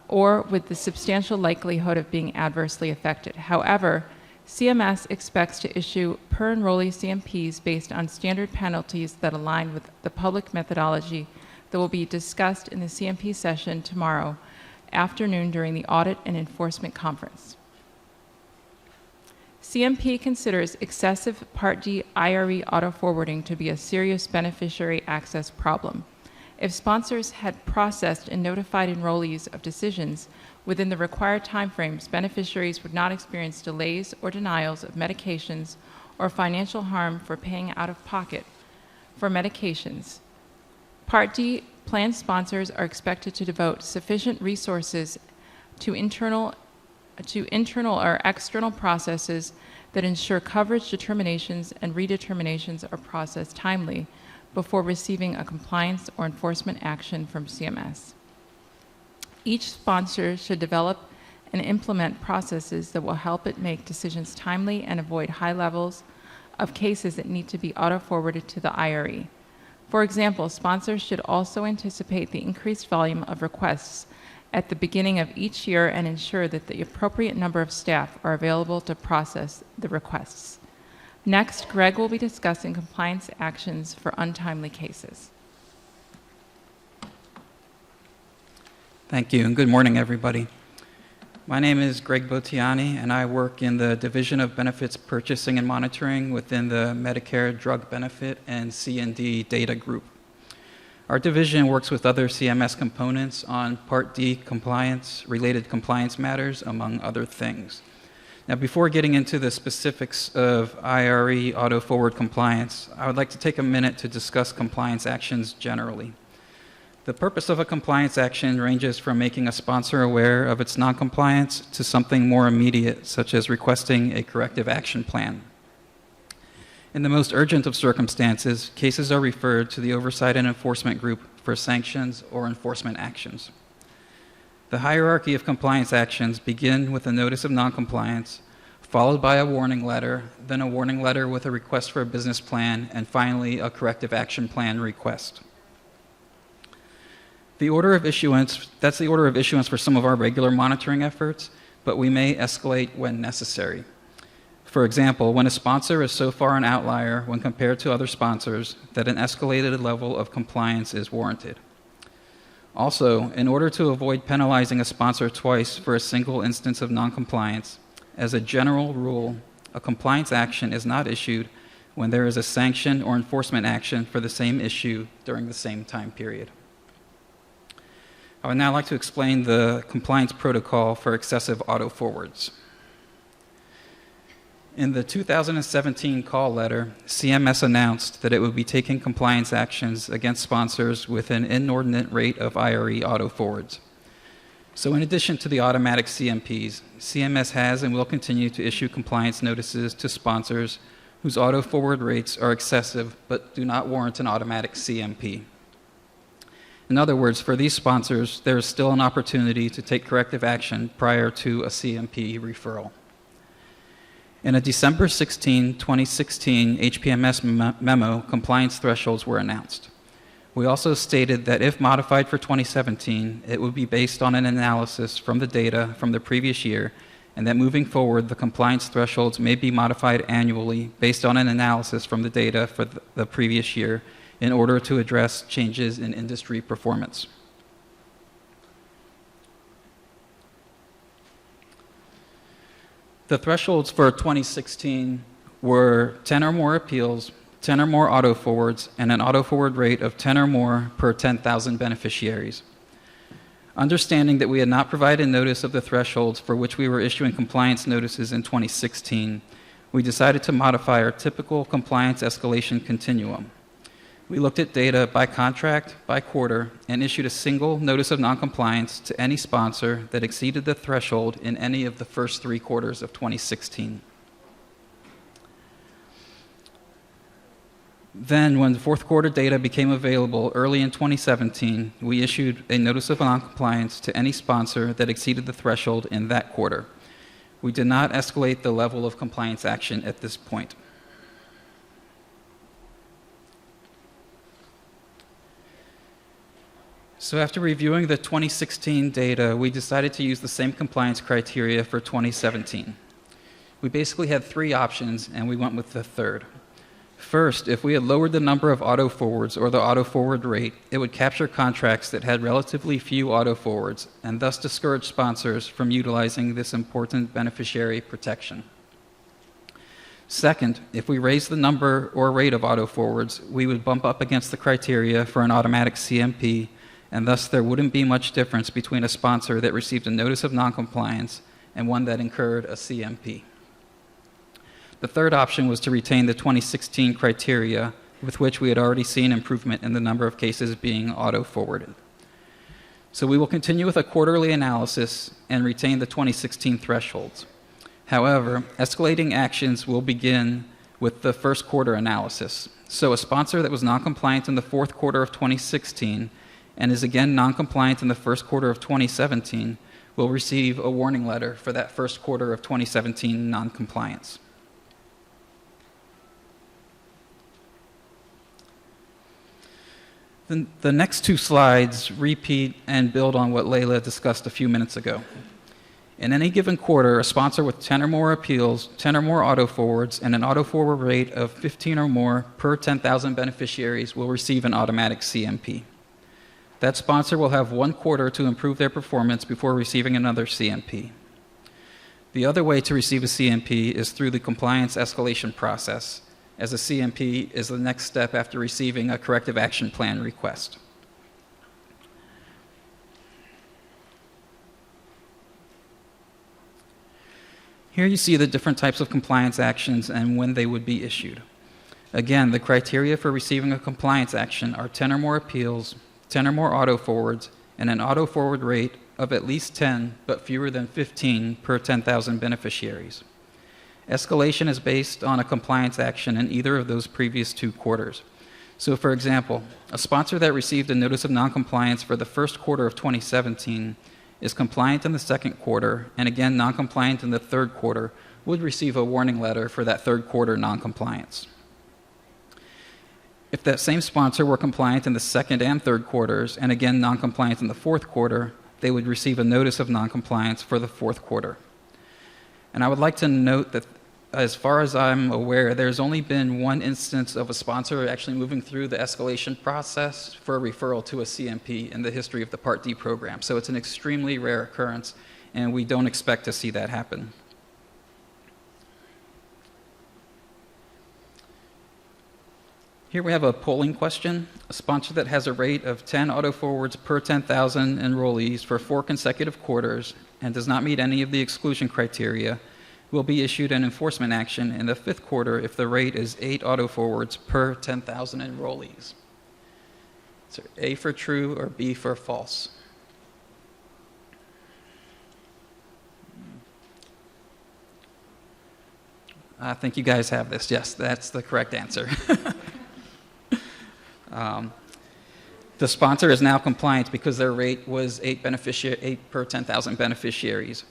or with the substantial likelihood of being adversely affected. However, CMS expects to issue per enrollee CMPs based on standard penalties that align with the public methodology that will be discussed in the CMP session tomorrow afternoon during the Audit and Enforcement Conference. CMP considers excessive Part D IRE auto-forwarding to be a serious beneficiary access problem. If sponsors had processed and notified enrollees of decisions within the required timeframes, beneficiaries would not experience delays or denials of medications or financial harm for paying out of pocket for medications. Part D plan sponsors are expected to devote sufficient resources to internal or external processes that ensure coverage determinations and redeterminations are processed timely before receiving a compliance or enforcement action from CMS. Each sponsor should develop and implement processes that will help it make decisions timely and avoid high levels of cases that need to be auto-forwarded to the IRE. For example, sponsors should also anticipate the increased volume of requests at the beginning of each year and ensure that the appropriate number of staff are available to process the requests. Next, Greg will be discussing compliance actions for untimely cases. Thank you, and good morning, everybody. My name is Greg Botiani, and I work in the Division of Benefits Purchasing and Monitoring within the Medicare Drug Benefit and C&D Data Group. Our division works with other CMS components on Part D compliance, related compliance matters, among other things. Now, before getting into the specifics of IRE auto-forward compliance, I would like to take a minute to discuss compliance actions generally. The purpose of a compliance action ranges from making a sponsor aware of its noncompliance to something more immediate, such as requesting a corrective action plan. In the most urgent of circumstances, cases are referred to the Oversight and Enforcement Group for sanctions or enforcement actions. The hierarchy of compliance actions begin with a notice of noncompliance, followed by a warning letter, then a warning letter with a request for a business plan, and finally a corrective action plan request. The order of issuance, that's the order of issuance for some of our regular monitoring efforts, but we may escalate when necessary. For example, when a sponsor is so far an outlier when compared to other sponsors that an escalated level of compliance is warranted. Also, in order to avoid penalizing a sponsor twice for a single instance of noncompliance, as a general rule, a compliance action is not issued when there is a sanction or enforcement action for the same issue during the same time period. I would now like to explain the compliance protocol for excessive auto-forwards. In the 2017 call letter, CMS announced that it would be taking compliance actions against sponsors with an inordinate rate of IRE auto-forwards. So in addition to the automatic CMPs, CMS has and will continue to issue compliance notices to sponsors whose auto-forward rates are excessive but do not warrant an automatic CMP. In other words, for these sponsors, there is still an opportunity to take corrective action prior to a CMP referral. In a December 16, 2016 HPMS memo, compliance thresholds were announced. We also stated that if modified for 2017, it would be based on an analysis from the data from the previous year, and that moving forward, the compliance thresholds may be modified annually based on an analysis from the data for the previous year in order to address changes in industry performance. The thresholds for 2016 were 10 or more appeals, 10 or more auto forwards, and an auto forward rate of 10 or more per 10,000 beneficiaries. Understanding that we had not provided notice of the thresholds for which we were issuing compliance notices in 2016, we decided to modify our typical compliance escalation continuum. We looked at data by contract, by quarter, and issued a single notice of noncompliance to any sponsor that exceeded the threshold in any of the first 3 quarters of 2016. Then, when the fourth quarter data became available early in 2017, we issued a notice of noncompliance to any sponsor that exceeded the threshold in that quarter. We did not escalate the level of compliance action at this point. So after reviewing the 2016 data, we decided to use the same compliance criteria for 2017. We basically had 3 options, and we went with the third. First, if we had lowered the number of auto forwards or the auto forward rate, it would capture contracts that had relatively few auto forwards and thus discourage sponsors from utilizing this important beneficiary protection. Second, if we raised the number or rate of auto forwards, we would bump up against the criteria for an automatic CMP, and thus there wouldn't be much difference between a sponsor that received a notice of noncompliance and one that incurred a CMP. The third option was to retain the 2016 criteria, with which we had already seen improvement in the number of cases being auto-forwarded. So we will continue with a quarterly analysis and retain the 2016 thresholds. However, escalating actions will begin with the first quarter analysis. So a sponsor that was non-compliant in the fourth quarter of 2016 and is again non-compliant in the first quarter of 2017 will receive a warning letter for that first quarter of 2017 non-compliance. The next 2 slides repeat and build on what Layla discussed a few minutes ago. In any given quarter, a sponsor with 10 or more appeals, 10 or more auto forwards, and an auto forward rate of 15 or more per 10,000 beneficiaries will receive an automatic CMP. That sponsor will have 1 quarter to improve their performance before receiving another CMP. The other way to receive a CMP is through the compliance escalation process, as a CMP is the next step after receiving a corrective action plan request. Here you see the different types of compliance actions and when they would be issued. Again, the criteria for receiving a compliance action are 10 or more appeals, 10 or more auto forwards, and an auto forward rate of at least 10 but fewer than 15 per 10,000 beneficiaries. Escalation is based on a compliance action in either of those previous 2 quarters. So for example, a sponsor that received a notice of noncompliance for the first quarter of 2017 is compliant in the second quarter and again noncompliant in the third quarter would receive a warning letter for that third quarter noncompliance. If that same sponsor were compliant in the second and third quarters and again noncompliant in the fourth quarter, they would receive a notice of noncompliance for the fourth quarter. And I would like to note that, as far as I'm aware, there's only been 1 instance of a sponsor actually moving through the escalation process for a referral to a CMP in the history of the Part D program. So it's an extremely rare occurrence, and we don't expect to see that happen. Here we have a polling question. A sponsor that has a rate of 10 auto forwards per 10,000 enrollees for 4 consecutive quarters and does not meet any of the exclusion criteria will be issued an enforcement action in the 5th quarter if the rate is 8 auto forwards per 10,000 enrollees. So A for true or B for false? I think you guys have this. Yes, that's the correct answer. The sponsor is now compliant because their rate was 8 per 10,000 beneficiaries.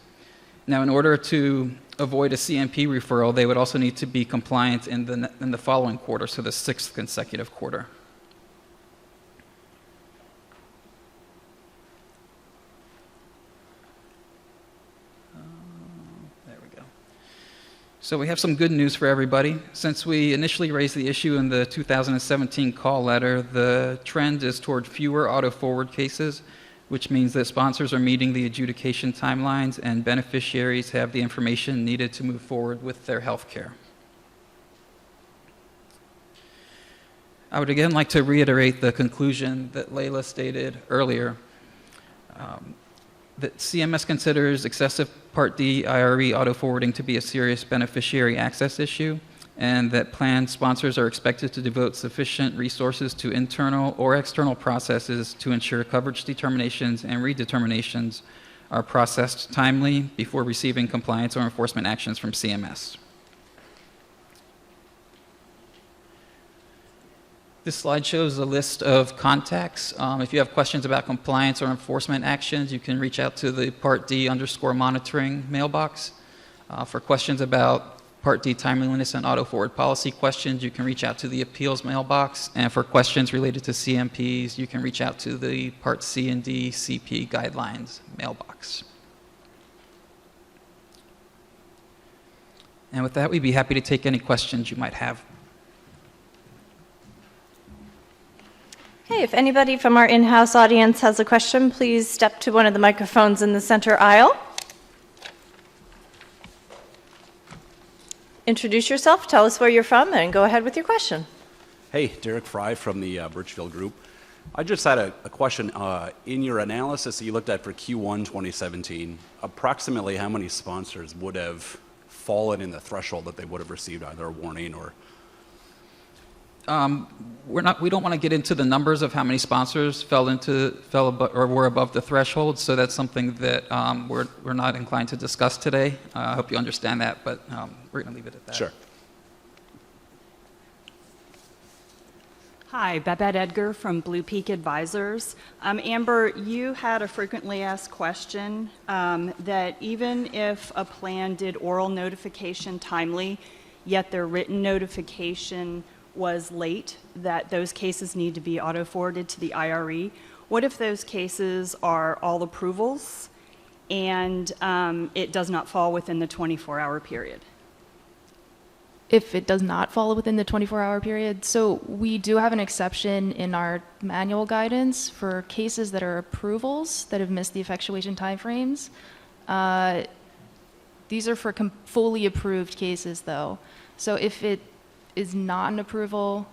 Now, in order to avoid a CMP referral, they would also need to be compliant in the following quarter, so the 6th consecutive quarter. There we go. So we have some good news for everybody. Since we initially raised the issue in the 2017 call letter, the trend is toward fewer auto forward cases, which means that sponsors are meeting the adjudication timelines and beneficiaries have the information needed to move forward with their health care. I would again like to reiterate the conclusion that Layla stated earlier, that CMS considers excessive Part D IRE auto-forwarding to be a serious beneficiary access issue, and that plan sponsors are expected to devote sufficient resources to internal or external processes to ensure coverage determinations and redeterminations are processed timely before receiving compliance or enforcement actions from CMS. This slide shows a list of contacts. If you have questions about compliance or enforcement actions, you can reach out to the Part D_monitoring mailbox. For questions about Part D timeliness and auto-forward policy questions, you can reach out to the appeals mailbox. And for questions related to CMPs, you can reach out to the Part C and D CP guidelines mailbox. And with that, we'd be happy to take any questions you might have. Okay, if anybody from our in-house audience has a question, please step to one of the microphones in the center aisle. Introduce yourself, tell us where you're from, and go ahead with your question. Hey, Derek Fry from the Birchfield Group. I just had a question. In your analysis that you looked at for Q1 2017, approximately how many sponsors would have fallen in the threshold that they would have received either a warning or... We don't want to get into the numbers of how many sponsors or were above the threshold, so that's something that we're not inclined to discuss today. I hope you understand that, but we're going to leave it at that. Sure. Hi, Babette Edgar from Blue Peak Advisors. Amber, you had a frequently asked question that even if a plan did oral notification timely, yet their written notification was late, that those cases need to be auto-forwarded to the IRE. What if those cases are all approvals and it does not fall within the 24-hour period? If it does not fall within the 24-hour period, so we do have an exception in our manual guidance for cases that are approvals that have missed the effectuation timeframes. These are for fully approved cases, though. So if it is not an approval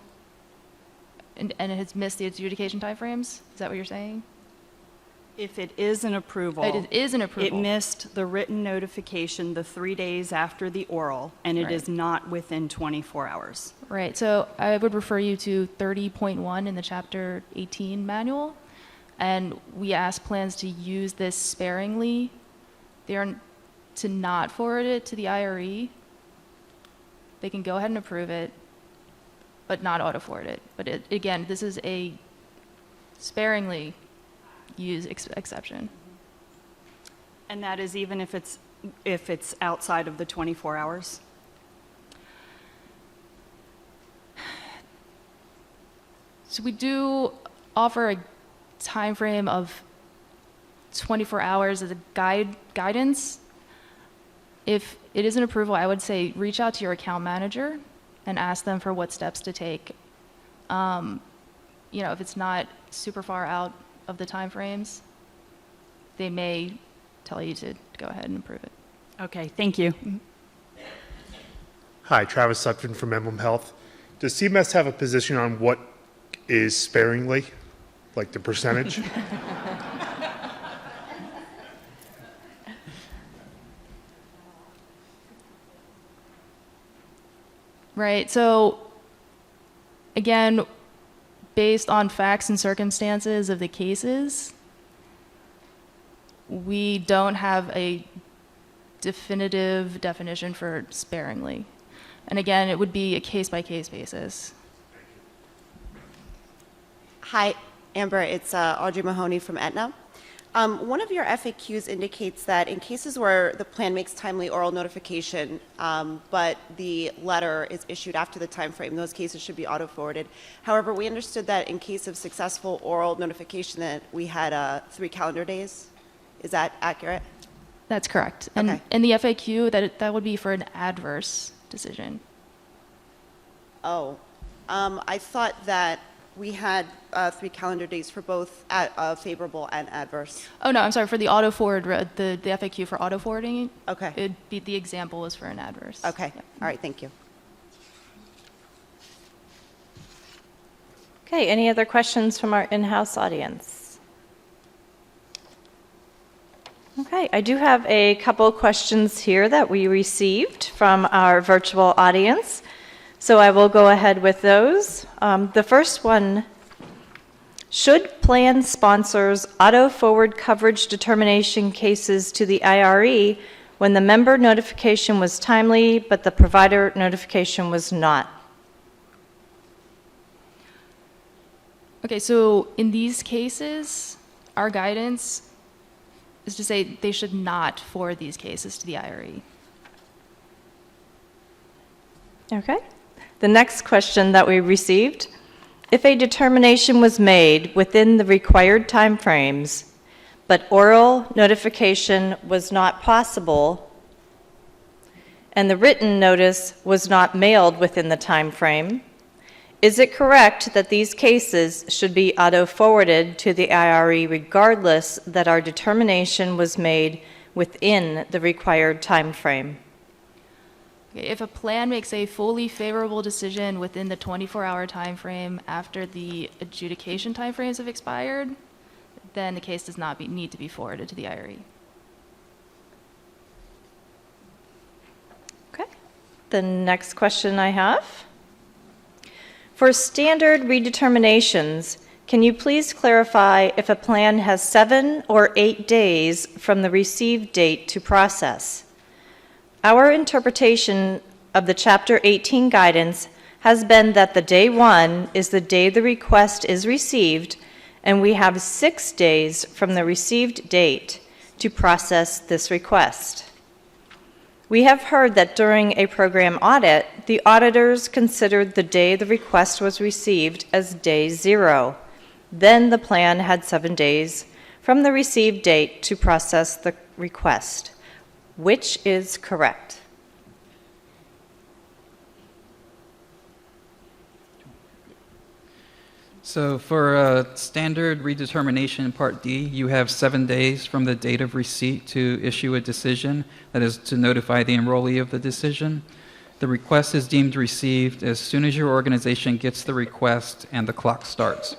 and it has missed the adjudication timeframes, is that what you're saying? If it is an approval, It is an approval. it missed the written notification the 3 days after the oral, and it Right. is not within 24 hours. Right, so I would refer you to 30.1 in the Chapter 18 manual, and we ask plans to use this sparingly. They are to not forward it to the IRE. They can go ahead and approve it, but not auto-forward it. But again, this is a sparingly used exception. And that is even if it's outside of the 24 hours? So we do offer a time frame of 24 hours as a guidance. If it is an approval, I would say reach out to your account manager and ask them for what steps to take. If it's not super far out of the time frames, they may tell you to go ahead and approve it. Okay, thank you. Hi, Travis Sutphin from Emblem Health. Does CMS have a position on what is sparingly, like the percentage? Right, so again, based on facts and circumstances of the cases, we don't have a definitive definition for sparingly. And again, it would be a case-by-case basis. Hi, Amber. It's Audrey Mahoney from Aetna. One of your FAQs indicates that in cases where the plan makes timely oral notification, but the letter is issued after the time frame, those cases should be auto-forwarded. However, we understood that in case of successful oral notification that we had 3 calendar days. Is that accurate? That's correct. And Okay. in the FAQ, that would be for an adverse decision. Oh, I thought that We had 3 calendar days for both favorable and adverse. Oh, no, I'm sorry, for the auto forward, the FAQ for auto forwarding, Okay. it'd be, the example was for an adverse. Okay. Yep. All right, thank you. Okay, any other questions from our in-house audience? Okay, I do have a couple questions here that we received from our virtual audience, so I will go ahead with those. The first one, should plan sponsors auto-forward coverage determination cases to the IRE when the member notification was timely, but the provider notification was not? Okay, so in these cases, our guidance is to say they should not forward these cases to the IRE. Okay. The next question that we received, if a determination was made within the required timeframes, but oral notification was not possible, and the written notice was not mailed within the timeframe, is it correct that these cases should be auto-forwarded to the IRE regardless that our determination was made within the required timeframe? Okay, if a plan makes a fully favorable decision within the 24-hour time frame after the adjudication timeframes have expired, then the case does not need to be forwarded to the IRE. Okay. The next question I have. For standard redeterminations, can you please clarify if a plan has 7 or 8 days from the received date to process? Our interpretation of the Chapter 18 guidance has been that the day 1 is the day the request is received, and we have 6 days from the received date to process this request. We have heard that during a program audit, the auditors considered the day the request was received as day 0. Then the plan had 7 days from the received date to process the request. Which is correct? So for a standard redetermination Part D, you have 7 days from the date of receipt to issue a decision, that is to notify the enrollee of the decision. The request is deemed received as soon as your organization gets the request and the clock starts.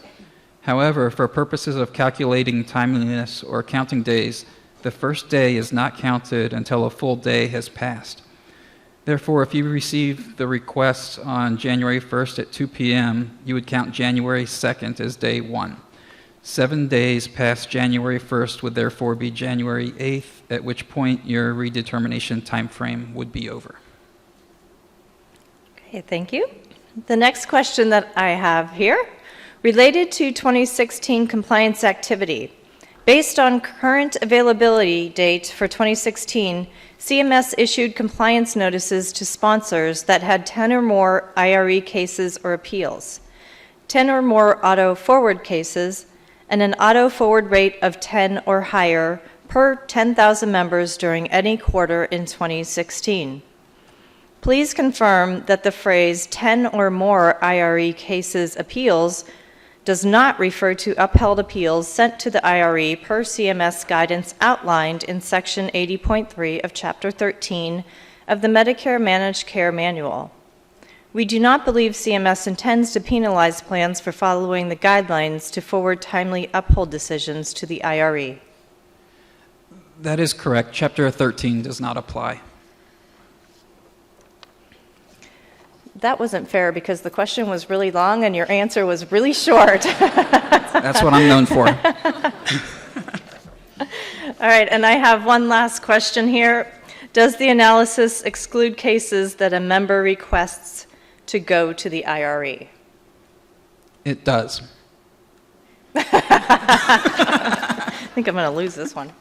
However, for purposes of calculating timeliness or counting days, the first day is not counted until a full day has passed. Therefore, if you receive the request on January 1st at 2 p.m., you would count January 2nd as day 1. 7 days past January 1st would therefore be January 8th, at which point your redetermination time frame would be over. Okay, thank you. The next question that I have here, related to 2016 compliance activity. Based on current availability date for 2016, CMS issued compliance notices to sponsors that had 10 or more IRE cases or appeals, 10 or more auto-forward cases, and an auto-forward rate of 10 or higher per 10,000 members during any quarter in 2016. Please confirm that the phrase 10 or more IRE cases appeals does not refer to upheld appeals sent to the IRE per CMS guidance outlined in Section 80.3 of Chapter 13 of the Medicare Managed Care Manual. We do not believe CMS intends to penalize plans for following the guidelines to forward timely uphold decisions to the IRE. That is correct. Chapter 13 does not apply. That wasn't fair because the question was really long and your answer was really short. That's what I'm known for. All right, and I have one last question here. Does the analysis exclude cases that a member requests to go to the IRE? It does. I think I'm going to lose this one.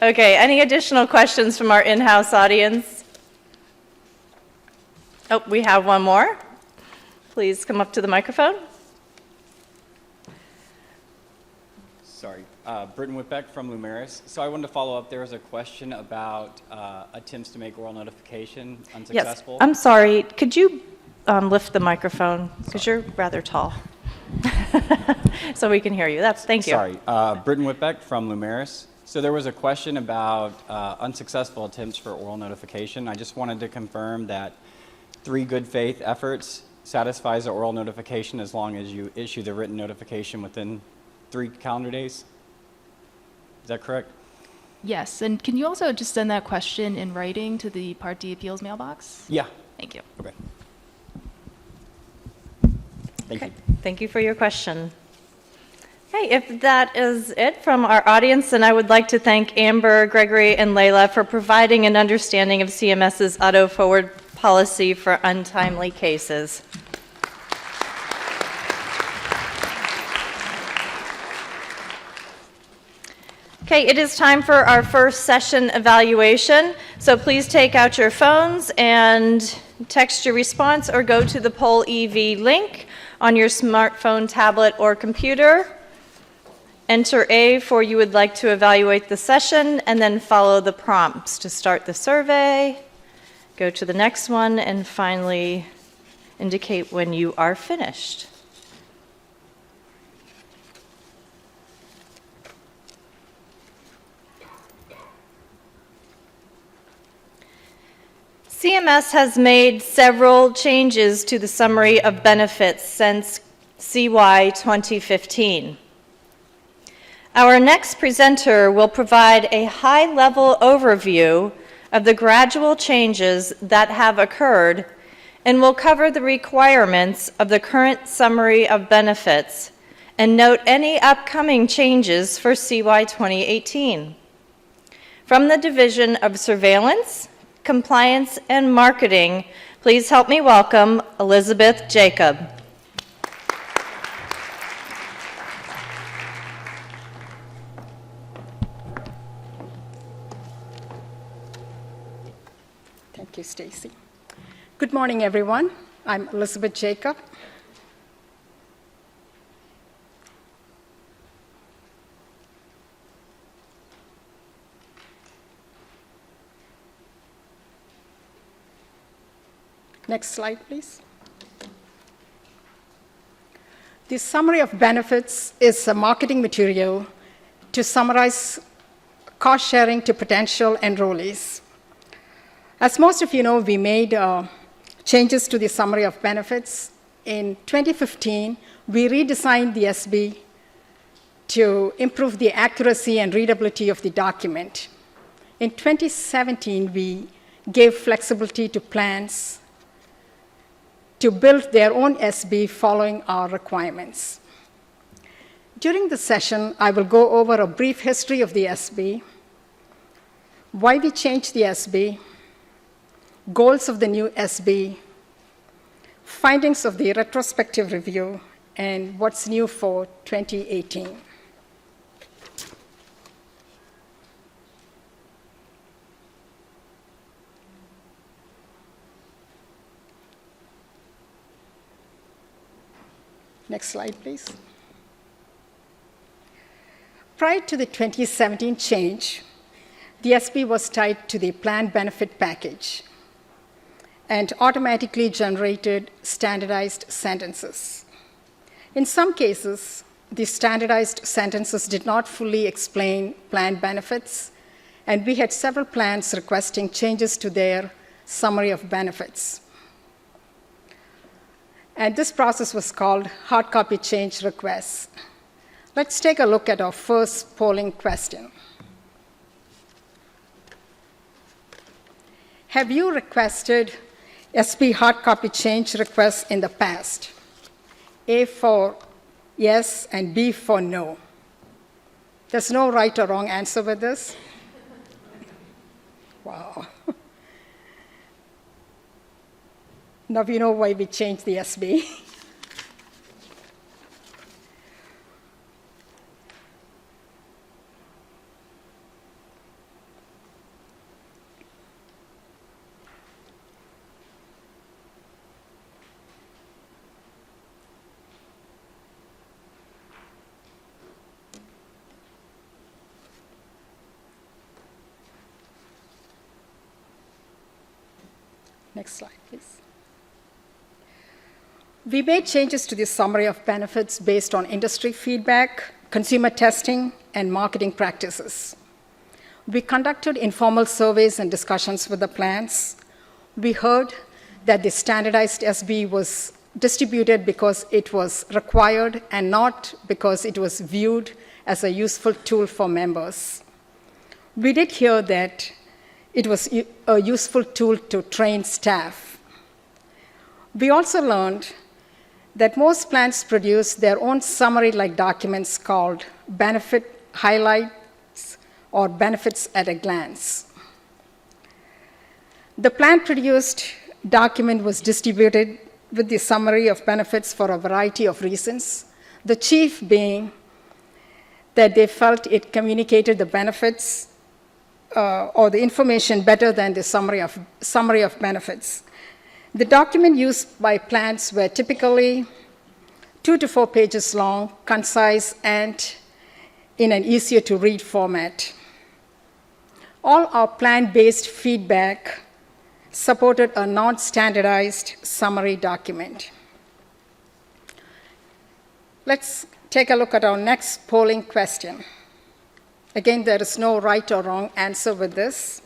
Okay, any additional questions from our in-house audience? Oh, we have one more. Please come up to the microphone. Sorry, Britton Whitbeck from Lumeris. So I wanted to follow up. There was a question about attempts to make oral notification Yes, unsuccessful. I'm sorry. Could you lift the microphone, because you're rather tall. So we can hear you. Thank you. Sorry. Britton Whitbeck from Lumeris. So there was a question about unsuccessful attempts for oral notification. I just wanted to confirm that 3 good faith efforts satisfies the oral notification as long as you issue the written notification within 3 calendar days. Is that correct? Yes, and can you also just send that question in writing to the Part D appeals mailbox? Yeah. Thank you. Okay. Thank you. Thank you for your question. Okay, if that is it from our audience, then I would like to thank Amber, Gregory, and Layla for providing an understanding of CMS's auto forward policy for untimely cases. Okay, it is time for our first session evaluation. So please take out your phones and text your response or go to the Poll EV link on your smartphone, tablet, or computer. Enter A for you would like to evaluate the session, and then follow the prompts to start the survey. Go to the next one, and finally indicate when you are finished. CMS has made several changes to the summary of benefits since CY 2015. Our next presenter will provide a high-level overview of the gradual changes that have occurred and will cover the requirements of the current summary of benefits and note any upcoming changes for CY 2018. From the Division of Surveillance, Compliance, and Marketing, please help me welcome Elizabeth Jacob. Thank you, Stacy. Good morning, everyone. I'm Elizabeth Jacob. Next slide, please. The summary of benefits is a marketing material to summarize cost sharing to potential enrollees. As most of you know, we made changes to the summary of benefits. In 2015, we redesigned the SB to improve the accuracy and readability of the document. In 2017, we gave flexibility to plans to build their own SB following our requirements. During the session, I will go over a brief history of the SB, why we changed the SB, goals of the new SB, findings of the retrospective review, and what's new for 2018. Next slide, please. Prior to the 2017 change, the SB was tied to the plan benefit package and automatically generated standardized sentences. In some cases, the standardized sentences did not fully explain plan benefits, and we had several plans requesting changes to their summary of benefits. And this process was called hard copy change requests. Let's take a look at our first polling question. Have you requested SB hard copy change requests in the past? A for yes and B for no. There's no right or wrong answer with this. Wow. Now you know why we changed the SB. Next slide, please. We made changes to the summary of benefits based on industry feedback, consumer testing, and marketing practices. We conducted informal surveys and discussions with the plans. We heard that the standardized SB was distributed because it was required and not because it was viewed as a useful tool for members. We did hear that it was a useful tool to train staff. We also learned that most plans produce their own summary-like documents called benefit highlights or benefits at a glance. The plan-produced document was distributed with the summary of benefits for a variety of reasons, the chief being that they felt it communicated the benefits or the information better than the summary of benefits. The document used by plans were typically 2 to 4 pages long, concise, and in an easier to read format. All our plan-based feedback supported a non-standardized summary document. Let's take a look at our next polling question. Again, there is no right or wrong answer with this.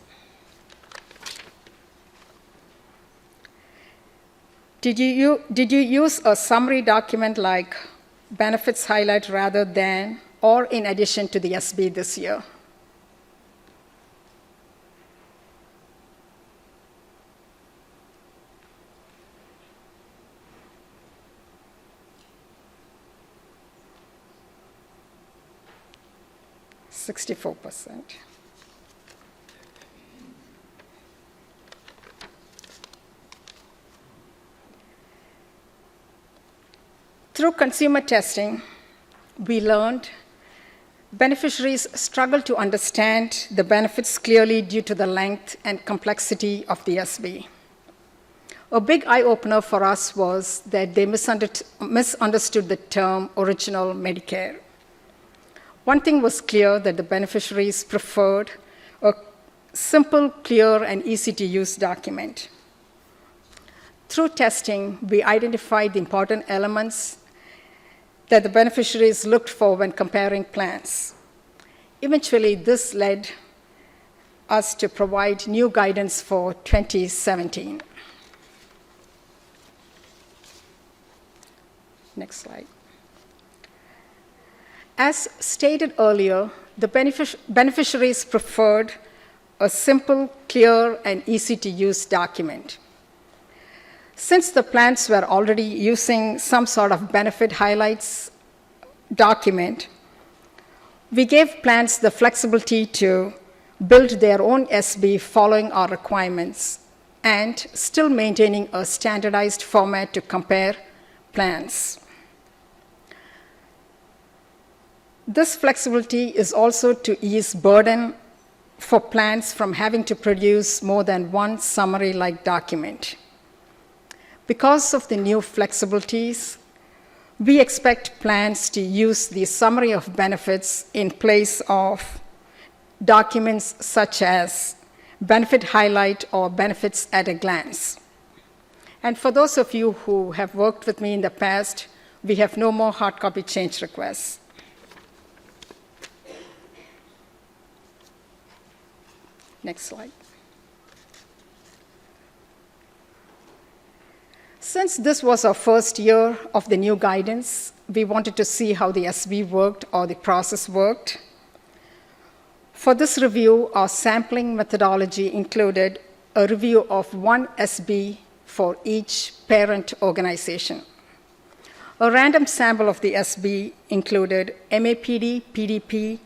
Did you use a summary document like benefits highlight rather than or in addition to the SB this year? %64%. Through consumer testing, we learned beneficiaries struggle to understand the benefits clearly due to the length and complexity of the SB. A big eye-opener for us was that they misunderstood the term original Medicare. One thing was clear, that the beneficiaries preferred a simple, clear, and easy-to-use document. Through testing, we identified the important elements that the beneficiaries looked for when comparing plans. Eventually, this led us to provide new guidance for 2017. Next slide. As stated earlier, the beneficiaries preferred a simple, clear, and easy-to-use document. Since the plans were already using some sort of benefit highlights document, we gave plans the flexibility to build their own SB following our requirements and still maintaining a standardized format to compare plans. This flexibility is also to ease burden for plans from having to produce more than one summary-like document. Because of the new flexibilities, we expect plans to use the summary of benefits in place of documents such as benefit highlight or benefits at a glance. And for those of you who have worked with me in the past, we have no more hard copy change requests. Next slide. Since this was our first year of the new guidance, we wanted to see how the SB worked or the process worked. For this review, our sampling methodology included a review of one SB for each parent organization. A random sample of the SB included MAPD, PDP,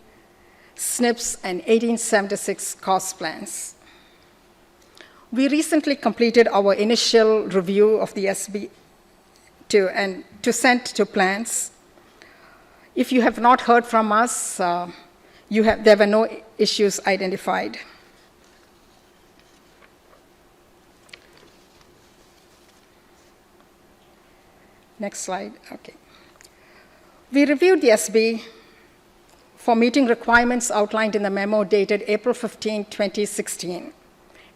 SNPs, and 1876 cost plans. We recently completed our initial review of the SB to send to plans. If you have not heard from us, there were no issues identified. Next slide. Okay. We reviewed the SB for meeting requirements outlined in the memo dated April 15, 2016,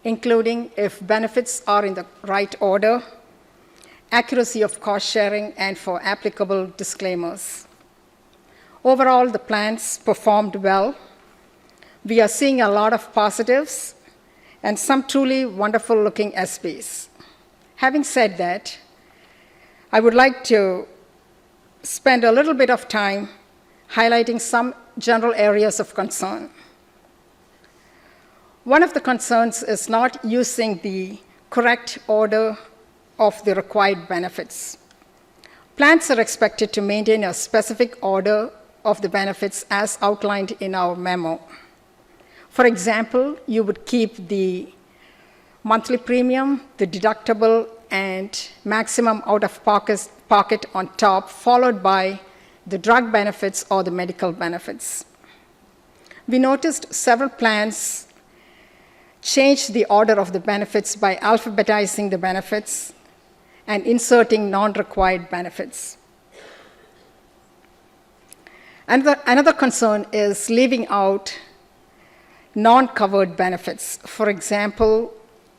including if benefits are in the right order accuracy of cost sharing, and for applicable disclaimers. Overall, the plans performed well. We are seeing a lot of positives and some truly wonderful-looking SBs. Having said that, I would like to spend a little bit of time highlighting some general areas of concern. One of the concerns is not using the correct order of the required benefits. Plans are expected to maintain a specific order of the benefits as outlined in our memo. For example, you would keep the monthly premium, the deductible, and maximum out-of-pocket on top, followed by the drug benefits or the medical benefits. We noticed several plans change the order of the benefits by alphabetizing the benefits and inserting non-required benefits. Another concern is leaving out non-covered benefits. For example,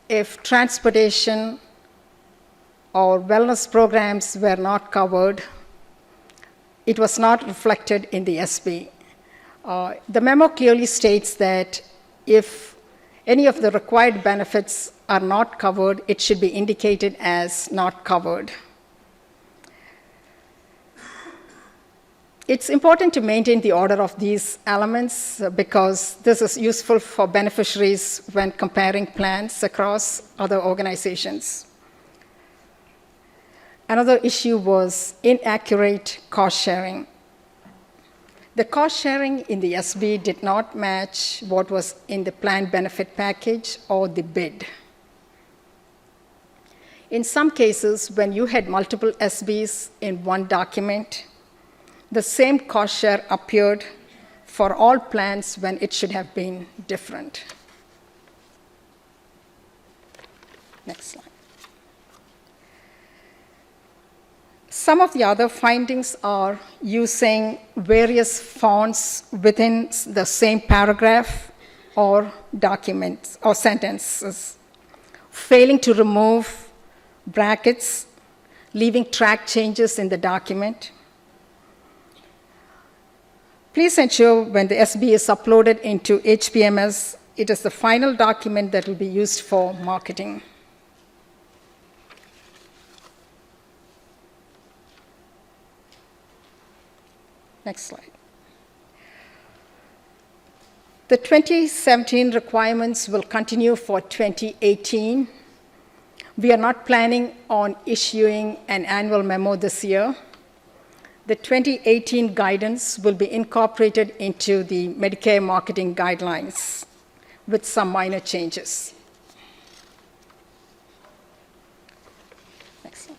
if transportation or wellness programs were not covered, it was not reflected in the SB. The memo clearly states that if any of the required benefits are not covered, it should be indicated as not covered. It's important to maintain the order of these elements because this is useful for beneficiaries when comparing plans across other organizations. Another issue was inaccurate cost sharing. The cost sharing in the SB did not match what was in the plan benefit package or the bid. In some cases, when you had multiple SBs in one document, the same cost share appeared for all plans when it should have been different. Next slide. Some of the other findings are using various fonts within the same paragraph or documents or sentences, failing to remove brackets, leaving track changes in the document. Please ensure when the SB is uploaded into HPMS, it is the final document that will be used for marketing. Next slide. The 2017 requirements will continue for 2018. We are not planning on issuing an annual memo this year. The 2018 guidance will be incorporated into the Medicare marketing guidelines with some minor changes. Next slide.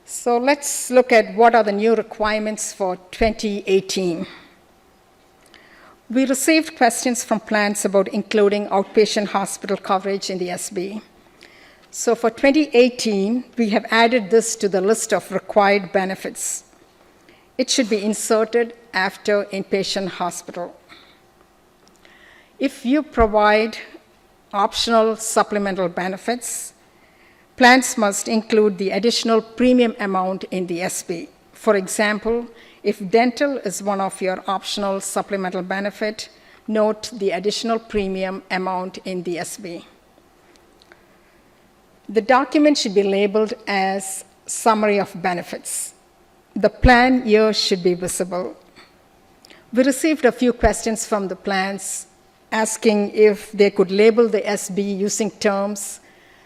So let's look at what are the new requirements for 2018. We received questions from plans about including outpatient hospital coverage in the SB. So for 2018, we have added this to the list of required benefits. It should be inserted after inpatient hospital. If you provide optional supplemental benefits, plans must include the additional premium amount in the SB. For example, if dental is one of your optional supplemental benefit, note the additional premium amount in the SB. The document should be labeled as Summary of Benefits. The plan year should be visible. We received a few questions from the plans asking if they could label the SB using terms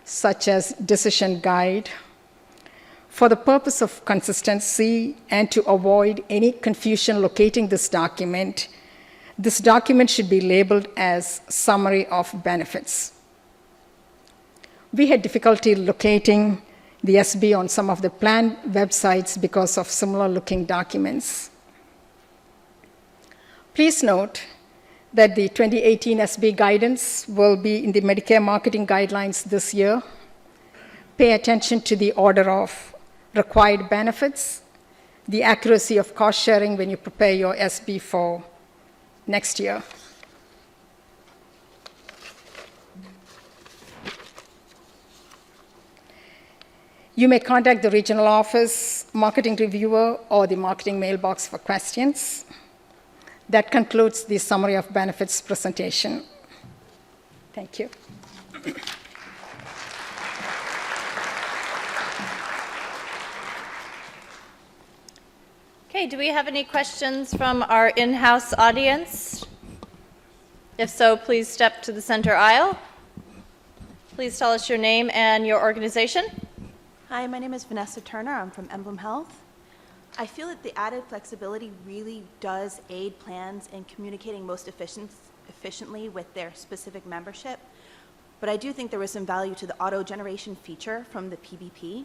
such as decision guide. For the purpose of consistency and to avoid any confusion locating this document should be labeled as Summary of Benefits. We had difficulty locating the SB on some of the plan websites because of similar looking documents. Please note that the 2018 SB guidance will be in the Medicare marketing guidelines this year. Pay attention to the order of required benefits, the accuracy of cost sharing when you prepare your SB for next year. You may contact the regional office, marketing reviewer, or the marketing mailbox for questions. That concludes the summary of benefits presentation. Thank you. Okay, do we have any questions from our in-house audience? If so, please step to the center aisle. Please tell us your name and your organization. Hi, my name is Vanessa Turner. I'm from Emblem Health. I feel that the added flexibility really does aid plans in communicating most efficiently with their specific membership, but I do think there was some value to the auto-generation feature from the PBP.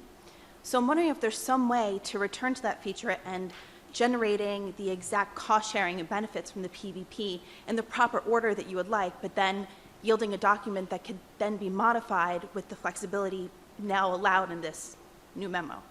So I'm wondering if there's some way to return to that feature and generating the exact cost sharing and benefits from the PBP in the proper order that you would like, but then yielding a document that could then be modified with the flexibility now allowed in this new memo.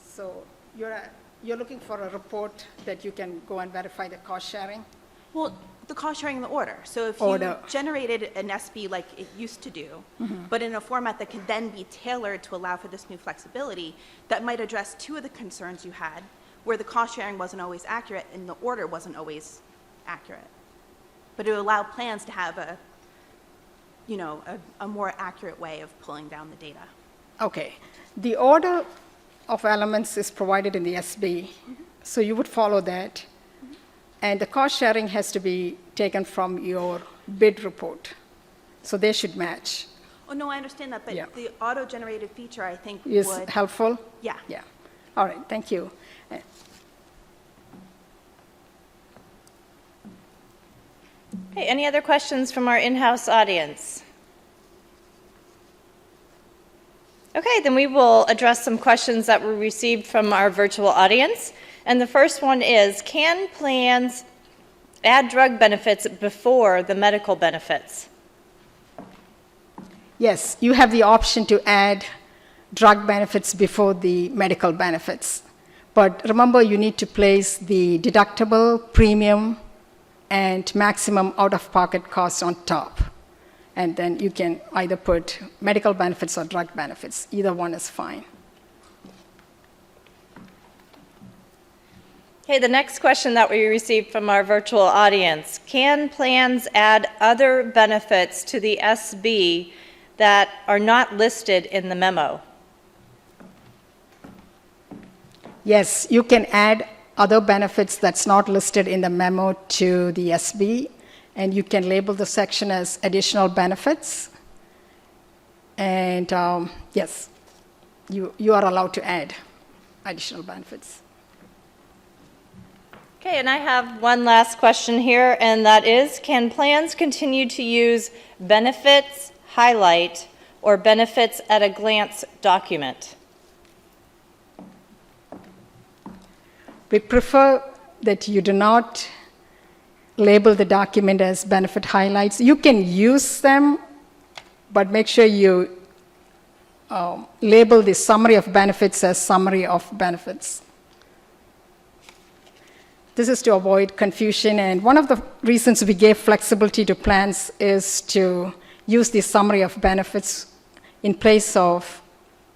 So you're looking for a report that you can go and verify the cost sharing? Well, the cost sharing in the order. So if Order. you generated an SB like it used to do, but in a format that could then be tailored to allow for this new flexibility, that might address two of the concerns you had, where the cost sharing wasn't always accurate and the order wasn't always accurate. But it would allow plans to have a more accurate way of pulling down the data. Okay. The order of elements is provided in the SB, so you would follow that. And the cost sharing has to be taken from your bid report. So they should match. Oh, no, I understand that, but Yeah. the auto-generated feature, I think, Is would... helpful? Yeah. Yeah. All right, thank you. Okay, any other questions from our in-house audience? Okay, then we will address some questions that were received from our virtual audience. And the first one is, can plans add drug benefits before the medical benefits? Yes, you have the option to add drug benefits before the medical benefits. But remember, you need to place the deductible, premium, and maximum out-of-pocket costs on top. And then you can either put medical benefits or drug benefits. Either one is fine. Okay, the next question that we received from our virtual audience, can plans add other benefits to the SB that are not listed in the memo? Yes, you can add other benefits that's not listed in the memo to the SB, and you can label the section as additional benefits. And yes, you are allowed to add additional benefits. Okay, and I have one last question here, and that is, can plans continue to use benefits highlight or benefits at a glance document? We prefer that you do not label the document as benefit highlights. You can use them, but make sure you label the summary of benefits as summary of benefits. This is to avoid confusion, and one of the reasons we gave flexibility to plans is to use the summary of benefits in place of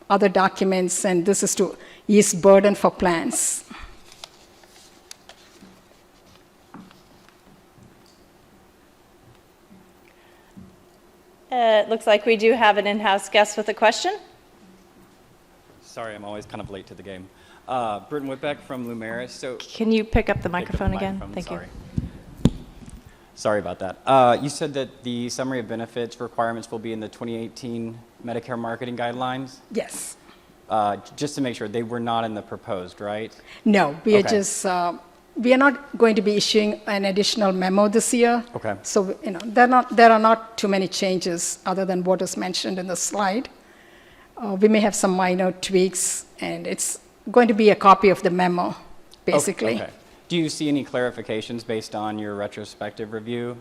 other documents, and this is to ease burden for plans. It looks like we do have an in-house guest with a question. Sorry, I'm always kind of late to the game. Burton Whitbeck from Lumeris. So, Can you pick up the pick up microphone the again? microphone, Thank you. sorry. Sorry about that. You said that the summary of benefits requirements will be in the 2018 Medicare marketing guidelines. Yes. Just to make sure, they were not in the proposed, right? No, we are Okay. just, we are not going to be issuing an additional memo this year. Okay. So, there are not too many changes other than what is mentioned in the slide. We may have some minor tweaks, and it's going to be a copy of the memo, basically. Okay. Do you see any clarifications based on your retrospective review?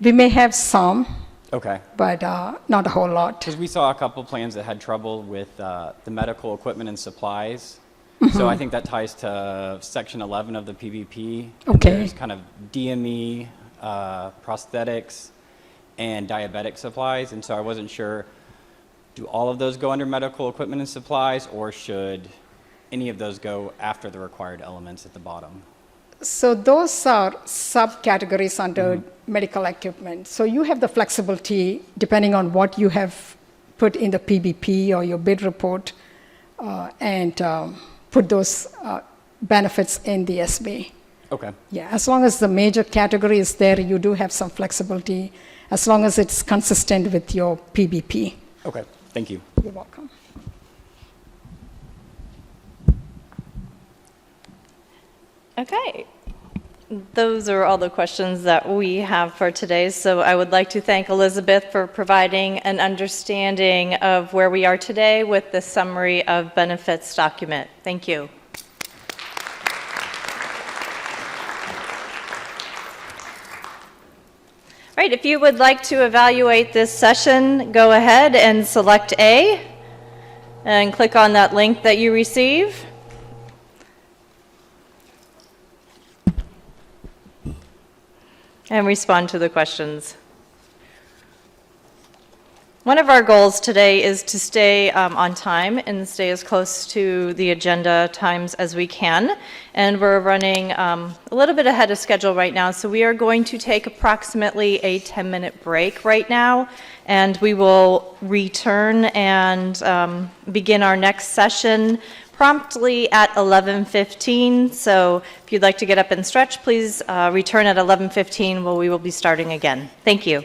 We may have some, Okay. but not a whole lot. Because we saw a couple plans that had trouble with the medical equipment and supplies. So I think that ties to Section 11 of the PBP. Okay. There's kind of DME, prosthetics, and diabetic supplies. And so I wasn't sure do all of those go under medical equipment and supplies, or should any of those go after the required elements at the bottom? So those are subcategories under medical equipment. So you have the flexibility depending on what you have put in the PBP or your bid report and put those benefits in the SB. Okay. Yeah, as long as the major category is there, you do have some flexibility as long as it's consistent with your PBP. Okay, thank you. You're welcome. Okay. Those are all the questions that we have for today. So I would like to thank Elizabeth for providing an understanding of where we are today with the summary of benefits document. Thank you. All right, if you would like to evaluate this session, go ahead and select A and click on that link that you receive. And respond to the questions. One of our goals today is to stay on time and stay as close to the agenda times as we can. And we're running a little bit ahead of schedule right now, so we are going to take approximately a 10-minute break right now, and we will return and begin our next session promptly at 11:15. So if you'd like to get up and stretch, please return at 11:15 where we will be starting again. Thank you.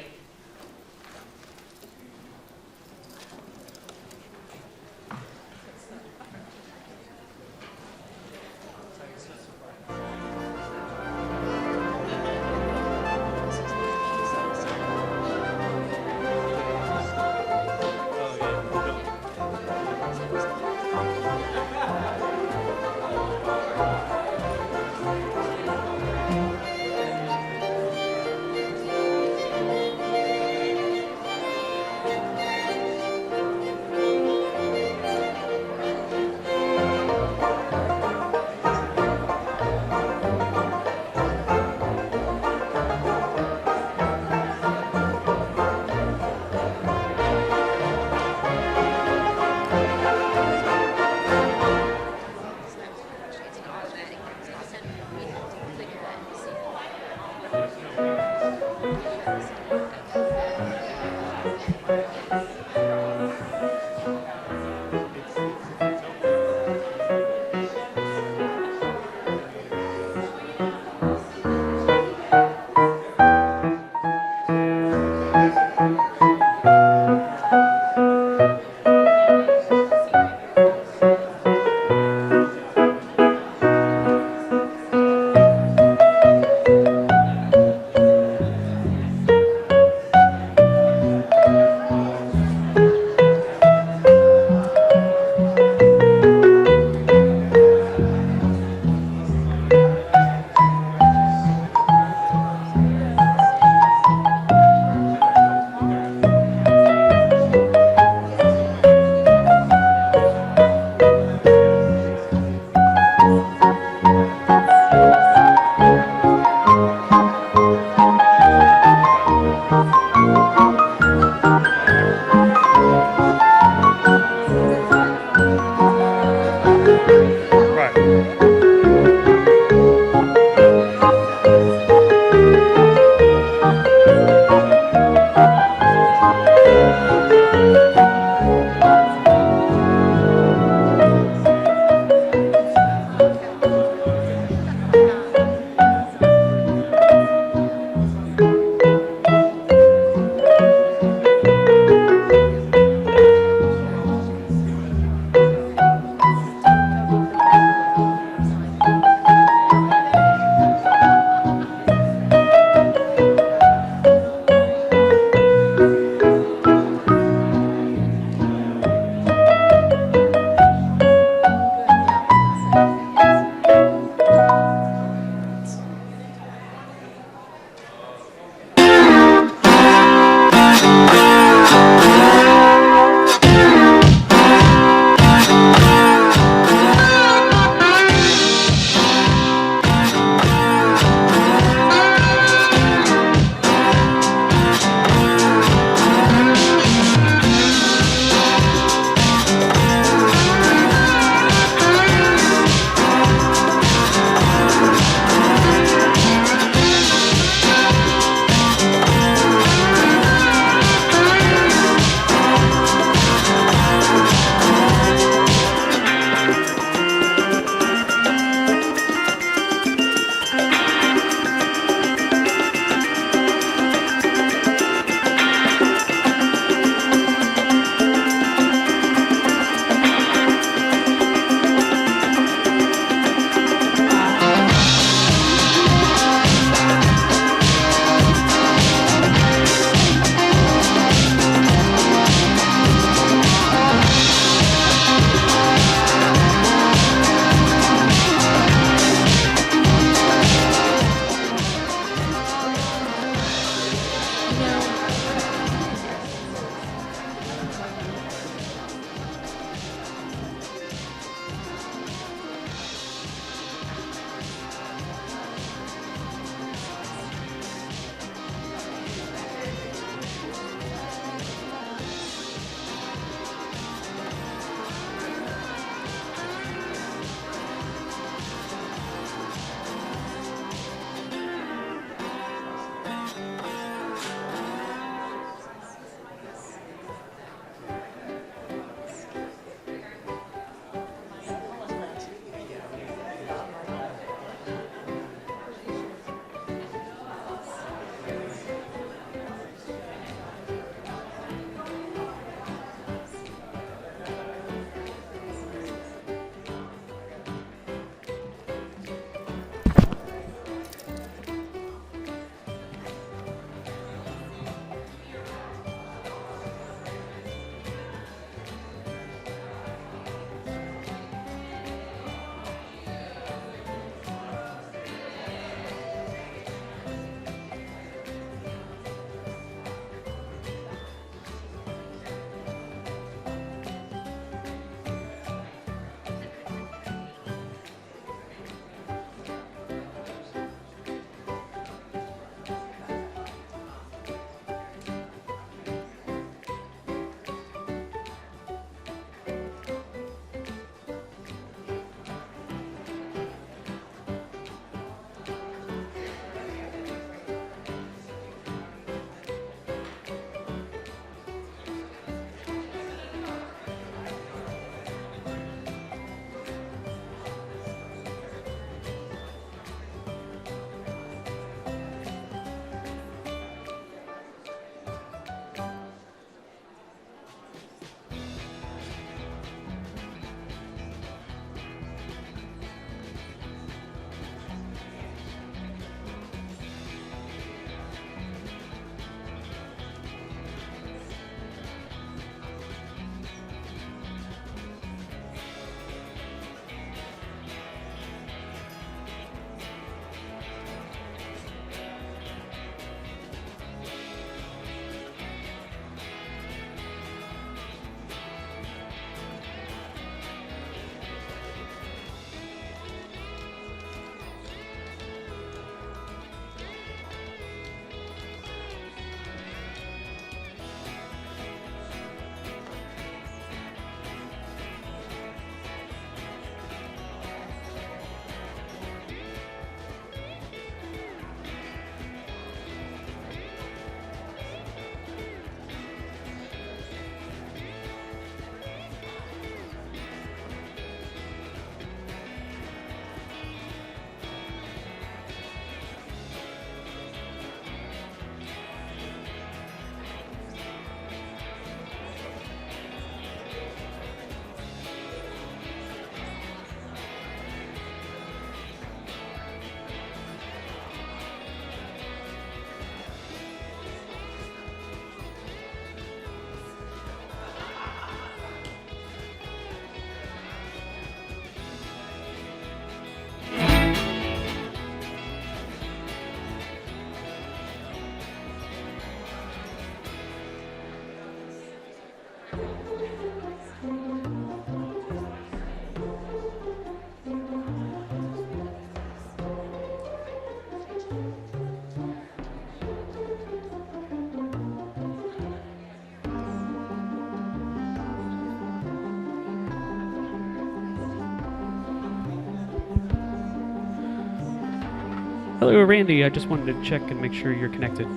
Hello, Randy. I just wanted to check and make sure you're connected.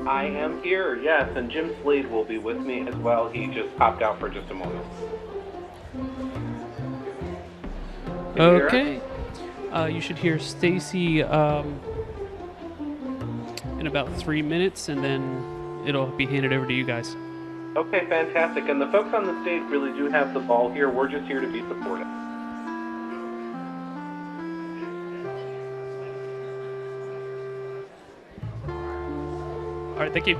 I am here, yes, and Jim Slade will be with me as well. He just popped out for just a moment. Can you hear us? Okay. You should hear Stacy in about 3 minutes, and then it'll be handed over to you guys. Okay, fantastic. And the folks on the stage really do have the ball here. We're just here to be supportive. All right, thank you.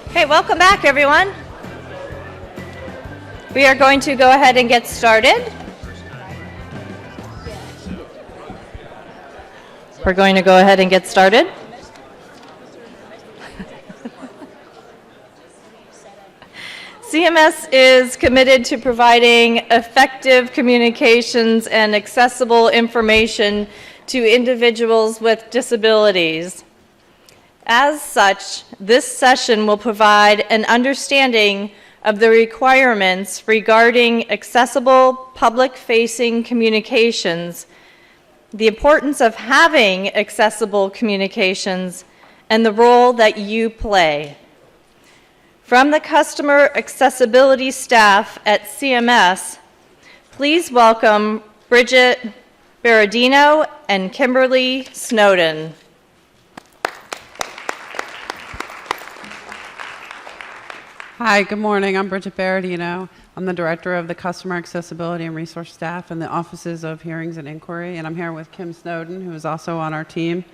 Okay, welcome back, everyone. We are going to go ahead and get started. We're going to go ahead and get started. CMS is committed to providing effective communications and accessible information to individuals with disabilities. As such, this session will provide an understanding of the requirements regarding accessible public-facing communications, the importance of having accessible communications, and the role that you play. From the customer accessibility staff at CMS, please welcome Bridget Berardino and Kimberly Snowden. Hi, good morning. I'm Bridget Berardino. I'm the Director of the Customer Accessibility and Resource Staff in the Offices of Hearings and Inquiry, and I'm here with Kim Snowden, who is also on our team.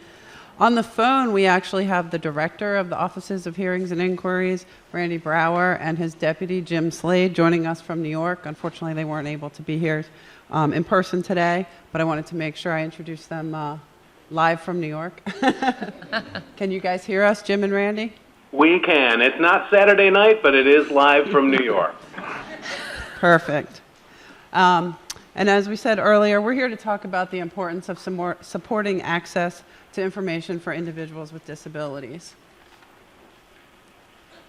On the phone, we actually have the Director of the Offices of Hearings and Inquiries, Randy Brower, and his deputy, Jim Slade, joining us from New York. Unfortunately, they weren't able to be here in person today, but I wanted to make sure I introduced them live from New York. Can you guys hear us, Jim and Randy? We can. It's not Saturday night, but it is live from New York. Perfect. And as we said earlier, we're here to talk about the importance of some more supporting access to information for individuals with disabilities.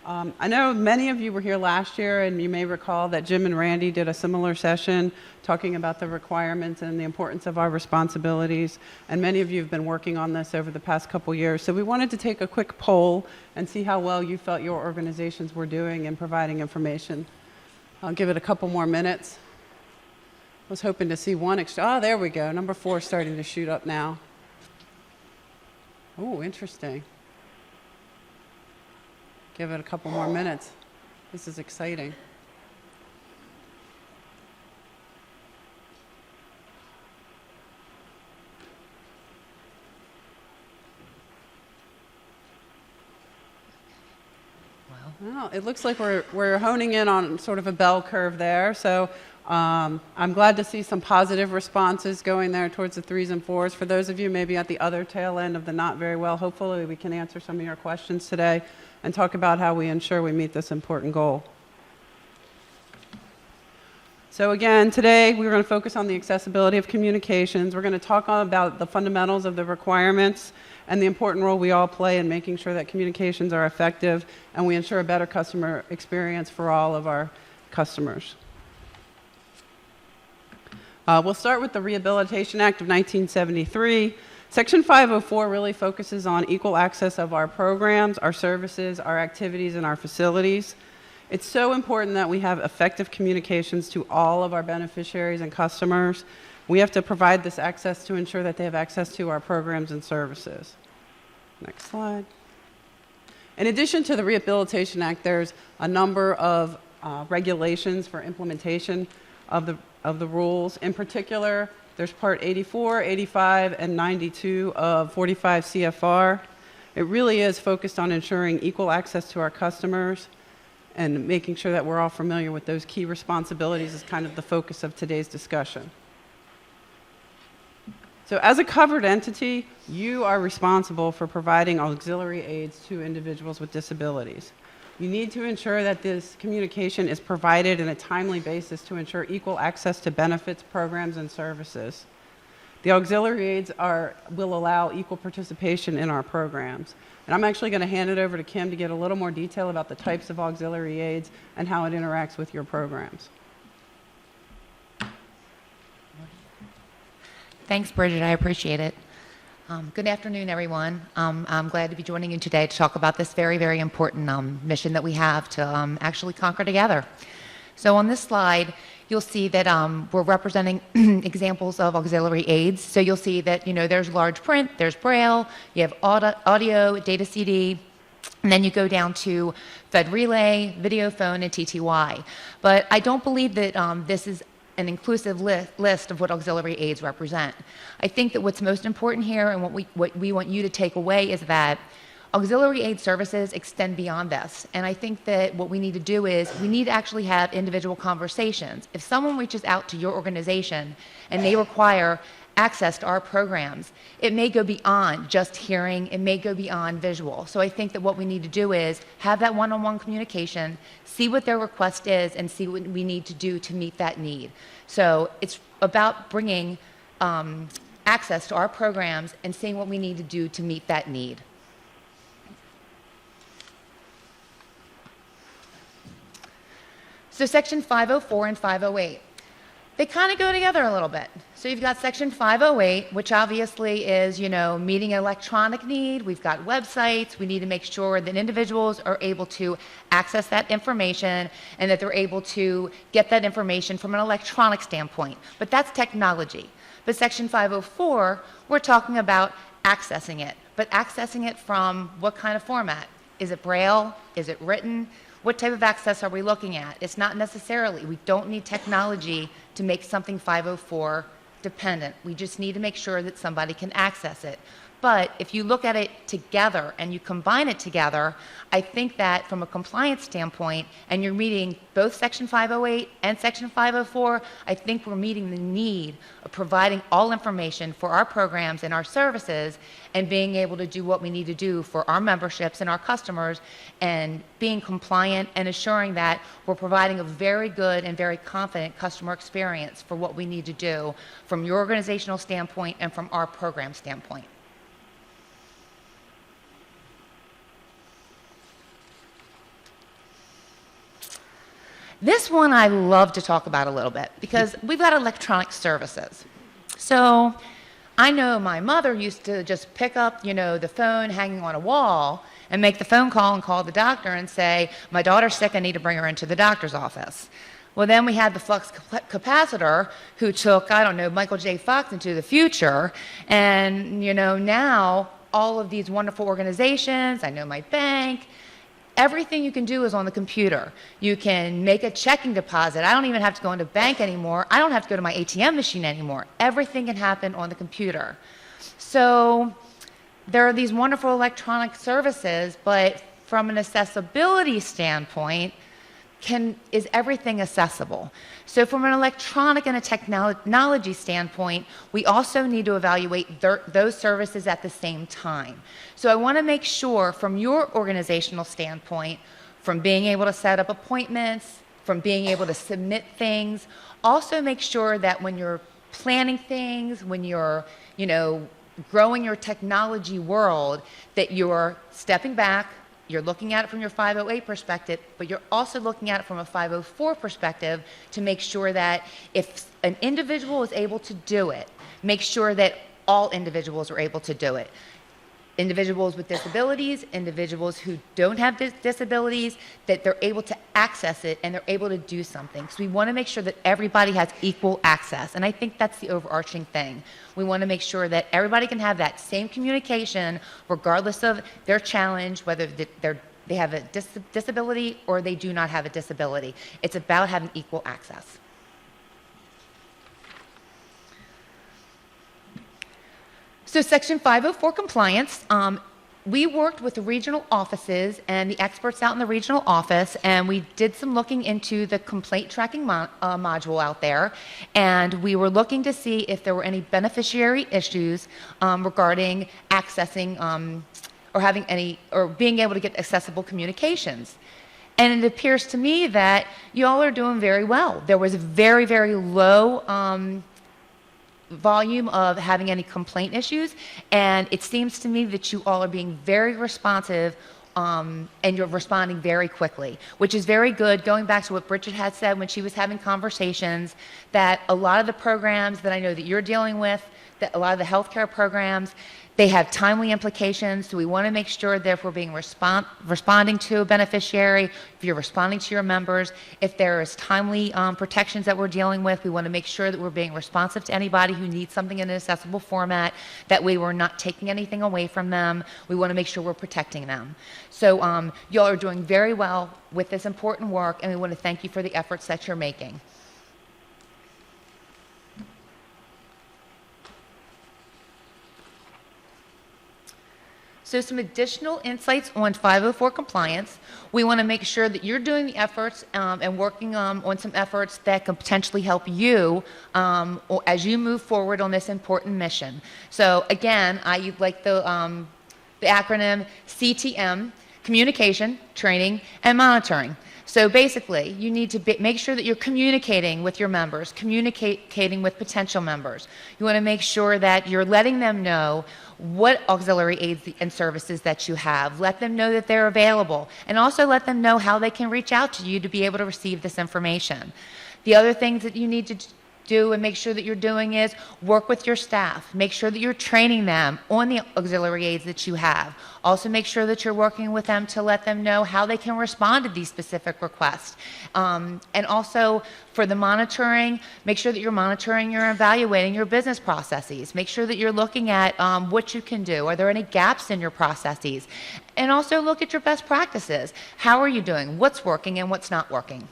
I know many of you were here last year, and you may recall that Jim and Randy did a similar session talking about the requirements and the importance of our responsibilities, and many of you have been working on this over the past couple years. So we wanted to take a quick poll and see how well you felt your organizations were doing in providing information. I'll give it a couple more minutes. I was hoping to see one extra. Oh, there we go. Number 4 is starting to shoot up now. Oh, interesting. Give it a couple more minutes. This is exciting. Well, it looks like we're honing in on sort of a bell curve there. So I'm glad to see some positive responses going there towards the 3s and 4s. For those of you maybe at the other tail end of the not very well, hopefully we can answer some of your questions today and talk about how we ensure we meet this important goal. So again, today we're going to focus on the accessibility of communications. We're going to talk about the fundamentals of the requirements and the important role we all play in making sure that communications are effective and we ensure a better customer experience for all of our customers. We'll start with the Rehabilitation Act of 1973. Section 504 really focuses on equal access of our programs, our services, our activities, and our facilities. It's so important that we have effective communications to all of our beneficiaries and customers. We have to provide this access to ensure that they have access to our programs and services. Next slide. In addition to the Rehabilitation Act, there's a number of regulations for implementation of the rules. In particular, there's Part 84, 85, and 92 of 45 CFR. It really is focused on ensuring equal access to our customers and making sure that we're all familiar with those key responsibilities is kind of the focus of today's discussion. So as a covered entity, you are responsible for providing auxiliary aids to individuals with disabilities. You need to ensure that this communication is provided in a timely basis to ensure equal access to benefits, programs, and services. The auxiliary aids will allow equal participation in our programs. And I'm actually going to hand it over to Kim to get a little more detail about the types of auxiliary aids and how it interacts with your programs. Thanks, Bridget. I appreciate it. Good afternoon, everyone. I'm glad to be joining you today to talk about this very, very important mission that we have to actually conquer together. So on this slide, you'll see that we're representing examples of auxiliary aids. So you'll see that, there's large print, there's Braille, you have audio, data CD, and then you go down to Fed Relay, video phone, and TTY. But I don't believe that this is an inclusive list of what auxiliary aids represent. I think that what's most important here and what we want you to take away is that auxiliary aid services extend beyond this. And I think that what we need to do is we need to actually have individual conversations. If someone reaches out to your organization and they require access to our programs, it may go beyond just hearing, it may go beyond visual. So I think that what we need to do is have that one-on-one communication, see what their request is, and see what we need to do to meet that need. So it's about bringing access to our programs and seeing what we need to do to meet that need. So Section 504 and 508. They kind of go together a little bit. So you've got Section 508, which obviously is, meeting an electronic need. We've got websites. We need to make sure that individuals are able to access that information and that they're able to get that information from an electronic standpoint. But that's technology. But Section 504, we're talking about accessing it. But accessing it from what kind of format? Is it Braille? Is it written? What type of access are we looking at? It's not necessarily, we don't need technology to make something 504 dependent. We just need to make sure that somebody can access it. But if you look at it together and you combine it together, I think that from a compliance standpoint, and you're meeting both Section 508 and Section 504, I think we're meeting the need of providing all information for our programs and our services and being able to do what we need to do for our memberships and our customers and being compliant and assuring that we're providing a very good and very confident customer experience for what we need to do from your organizational standpoint and from our program standpoint. This one I love to talk about a little bit because we've got electronic services. So I know my mother used to just pick up, the phone hanging on a wall and make the phone call and call the doctor and say, my daughter's sick, I need to bring her into the doctor's office. Well, then we had the flux capacitor who took, Michael J. Fox into the future. And, now all of these wonderful organizations, I know my bank, everything you can do is on the computer. You can make a checking deposit. I don't even have to go into bank anymore. I don't have to go to my ATM machine anymore. Everything can happen on the computer. So there are these wonderful electronic services, but from an accessibility standpoint, is everything accessible? So from an electronic and a technology standpoint, we also need to evaluate those services at the same time. So I want to make sure from your organizational standpoint, from being able to set up appointments, from being able to submit things, also make sure that when you're planning things, when you're, growing your technology world, that you're stepping back, you're looking at it from your 508 perspective, but you're also looking at it from a 504 perspective to make sure that if an individual is able to do it, make sure that all individuals are able to do it. Individuals with disabilities, individuals who don't have disabilities, that they're able to access it and they're able to do something. So we want to make sure that everybody has equal access. And I think that's the overarching thing. We want to make sure that everybody can have that same communication regardless of their challenge, whether they have a disability or they do not have a disability. It's about having equal access. So Section 504 compliance, we worked with the regional offices and the experts out in the regional office, and we did some looking into the complaint tracking module out there, and we were looking to see if there were any beneficiary issues regarding accessing or being able to get accessible communications. And it appears to me that you all are doing very well. There was a very, very low volume of having any complaint issues, and it seems to me that you all are being very responsive and you're responding very quickly, which is very good. Going back to what Bridget had said when she was having conversations, that a lot of the programs that I know that you're dealing with, that a lot of the healthcare programs, they have timely implications, so we want to make sure that if we're being responding to a beneficiary, if you're responding to your members, if there is timely protections that we're dealing with, we want to make sure that we're being responsive to anybody who needs something in an accessible format. That way we're not taking anything away from them. We want to make sure we're protecting them. So y'all are doing very well with this important work, and we want to thank you for the efforts that you're making. So some additional insights on 504 compliance. We want to make sure that you're doing the efforts and working on some efforts that can potentially help you as you move forward on this important mission. So again, I like the acronym CTM, Communication, Training, and Monitoring. So basically, you need to make sure that you're communicating with your members, communicating with potential members. You want to make sure that you're letting them know what auxiliary aids and services that you have. Let them know that they're available, and also let them know how they can reach out to you to be able to receive this information. The other things that you need to do and make sure that you're doing is work with your staff. Make sure that you're training them on the auxiliary aids that you have. Also make sure that you're working with them to let them know how they can respond to these specific requests. And also for the monitoring, make sure that you're monitoring and evaluating your business processes. Make sure that you're looking at what you can do. Are there any gaps in your processes? And also look at your best practices. How are you doing? What's working and what's not working?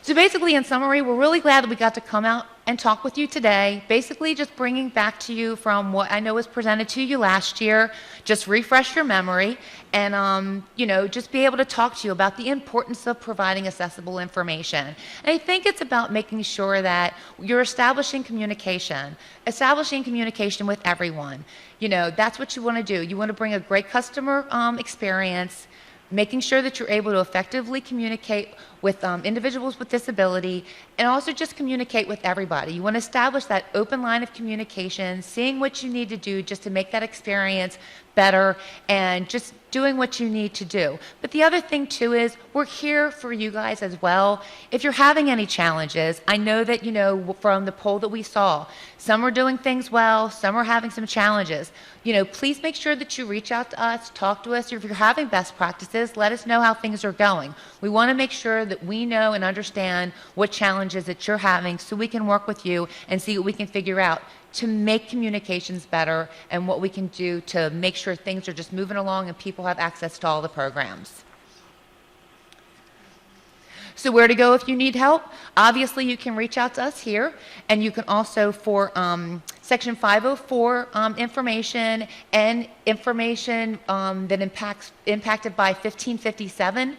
So basically, in summary, we're really glad that we got to come out and talk with you today. Basically, just bringing back to you from what I know was presented to you last year, just refresh your memory and, just be able to talk to you about the importance of providing accessible information. And I think it's about making sure that you're establishing communication with everyone. That's what you want to do. You want to bring a great customer experience, making sure that you're able to effectively communicate with individuals with disability, and also just communicate with everybody. You want to establish that open line of communication, seeing what you need to do just to make that experience better, and just doing what you need to do. But the other thing too is we're here for you guys as well. If you're having any challenges, I know that, from the poll that we saw, some are doing things well, some are having some challenges. Please make sure that you reach out to us, talk to us. If you're having best practices, let us know how things are going. We want to make sure that we know and understand what challenges that you're having so we can work with you and see what we can figure out to make communications better and what we can do to make sure things are just moving along and people have access to all the programs. So where to go if you need help? Obviously, you can reach out to us here, and you can also, for Section 504 information and information that impacted by 1557,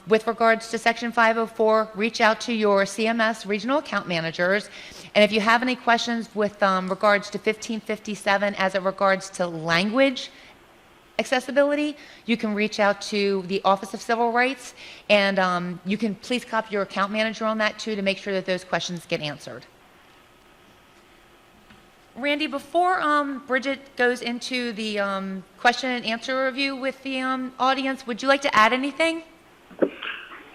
with regards to Section 504, reach out to your CMS regional account managers. And if you have any questions with regards to 1557 as it regards to language accessibility, you can reach out to the Office of Civil Rights, and you can please copy your account manager on that too to make sure that those questions get answered. Randy, before Bridget goes into the question and answer review with the audience, would you like to add anything?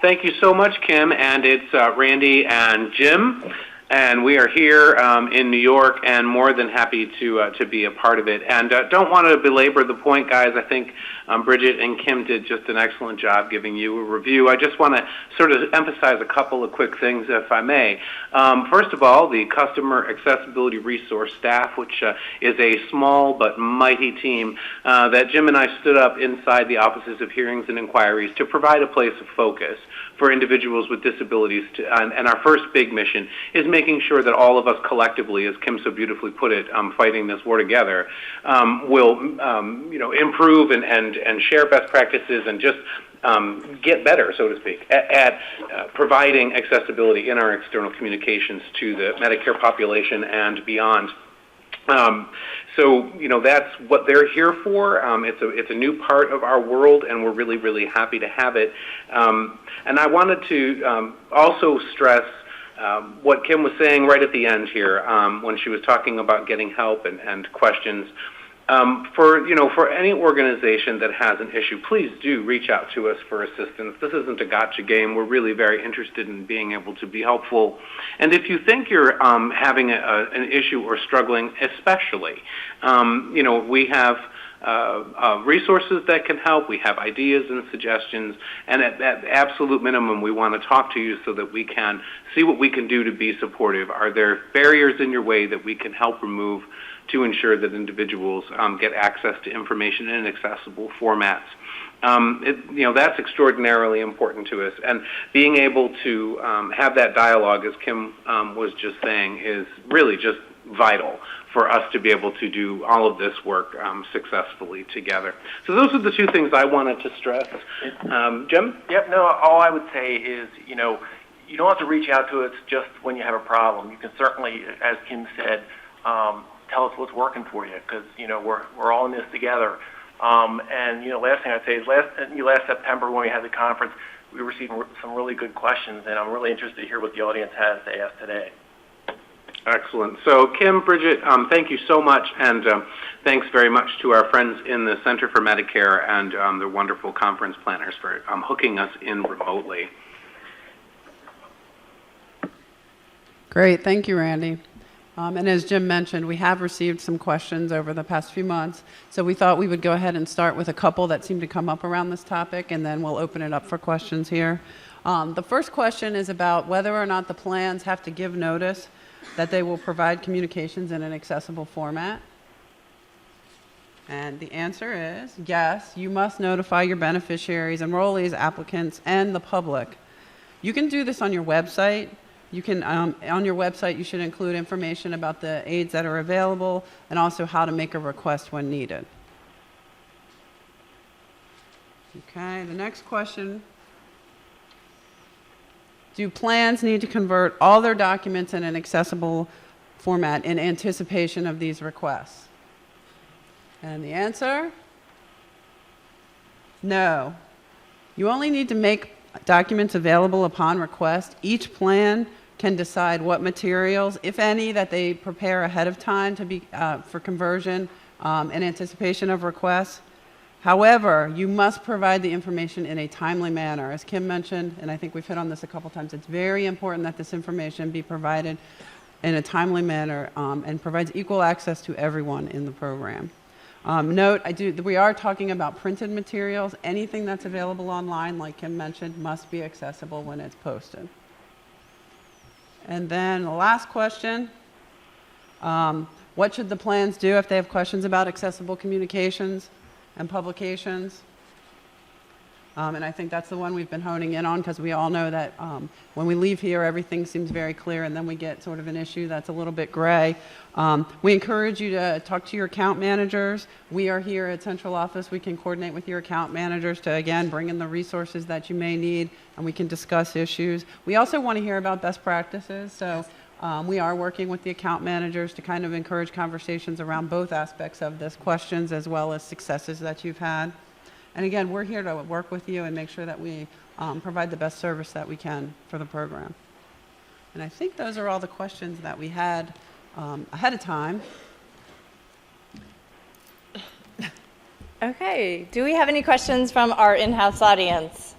Thank you so much, Kim, and it's Randy and Jim, and we are here in New York and more than happy to be a part of it. And don't want to belabor the point, guys. I think Bridget and Kim did just an excellent job giving you a review. I just want to sort of emphasize a couple of quick things, if I may. First of all, the Customer Accessibility Resource Staff, which is a small but mighty team that Jim and I stood up inside the Offices of Hearings and Inquiries to provide a place of focus for individuals with disabilities. And our first big mission is making sure that all of us collectively, as Kim so beautifully put it, fighting this war together, will improve and share best practices and just get better, so to speak, at providing accessibility in our external communications to the Medicare population and beyond. So that's what they're here for. It's a new part of our world, and we're really, really happy to have it. And I wanted to also stress what Kim was saying right at the end here when she was talking about getting help and questions. For any organization that has an issue, please do reach out to us for assistance. This isn't a gotcha game. We're really very interested in being able to be helpful. And if you think you're having an issue or struggling, especially, we have resources that can help. We have ideas and suggestions, and at absolute minimum, we want to talk to you so that we can see what we can do to be supportive. Are there barriers in your way that we can help remove to ensure that individuals get access to information in accessible formats? That's extraordinarily important to us, and being able to have that dialogue, as Kim was just saying, is really just vital for us to be able to do all of this work successfully together. So those are the two things I wanted to stress. Jim? Yep, no, all I would say is, you don't have to reach out to us just when you have a problem. You can certainly, as Kim said, tell us what's working for you, because, we're all in this together. Last thing I'd say is last September when we had the conference, we received some really good questions, and I'm really interested to hear what the audience has to ask today. Excellent. So, Kim, Bridget, thank you so much, and thanks very much to our friends in the Center for Medicare and the wonderful conference planners for hooking us in remotely. Great. Thank you, Randy. And as Jim mentioned, we have received some questions over the past few months, so we thought we would go ahead and start with a couple that seem to come up around this topic, and then we'll open it up for questions here. The first question is about whether or not the plans have to give notice that they will provide communications in an accessible format. And the answer is yes, you must notify your beneficiaries, enrollees, applicants, and the public. You can do this on your website. You can, on your website, you should include information about the aids that are available and also how to make a request when needed. Okay, the next question. Do plans need to convert all their documents in an accessible format in anticipation of these requests? And the answer? No. You only need to make documents available upon request. Each plan can decide what materials, if any, that they prepare ahead of time to be for conversion in anticipation of requests. However, you must provide the information in a timely manner. As Kim mentioned, and I think we've hit on this a couple times, it's very important that this information be provided in a timely manner and provides equal access to everyone in the program. Note, we are talking about printed materials. Anything that's available online, like Kim mentioned, must be accessible when it's posted. And then the last question, what should the plans do if they have questions about accessible communications and publications? And I think that's the one we've been honing in on because we all know that when we leave here, everything seems very clear, and then we get sort of an issue that's a little bit gray. We encourage you to talk to your account managers. We are here at Central Office. We can coordinate with your account managers to, again, bring in the resources that you may need, and we can discuss issues. We also want to hear about best practices, so we are working with the account managers to kind of encourage conversations around both aspects of this, questions as well as successes that you've had. And again, we're here to work with you and make sure that we provide the best service that we can for the program. And I think those are all the questions that we had ahead of time. Okay, do we have any questions from our in-house audience?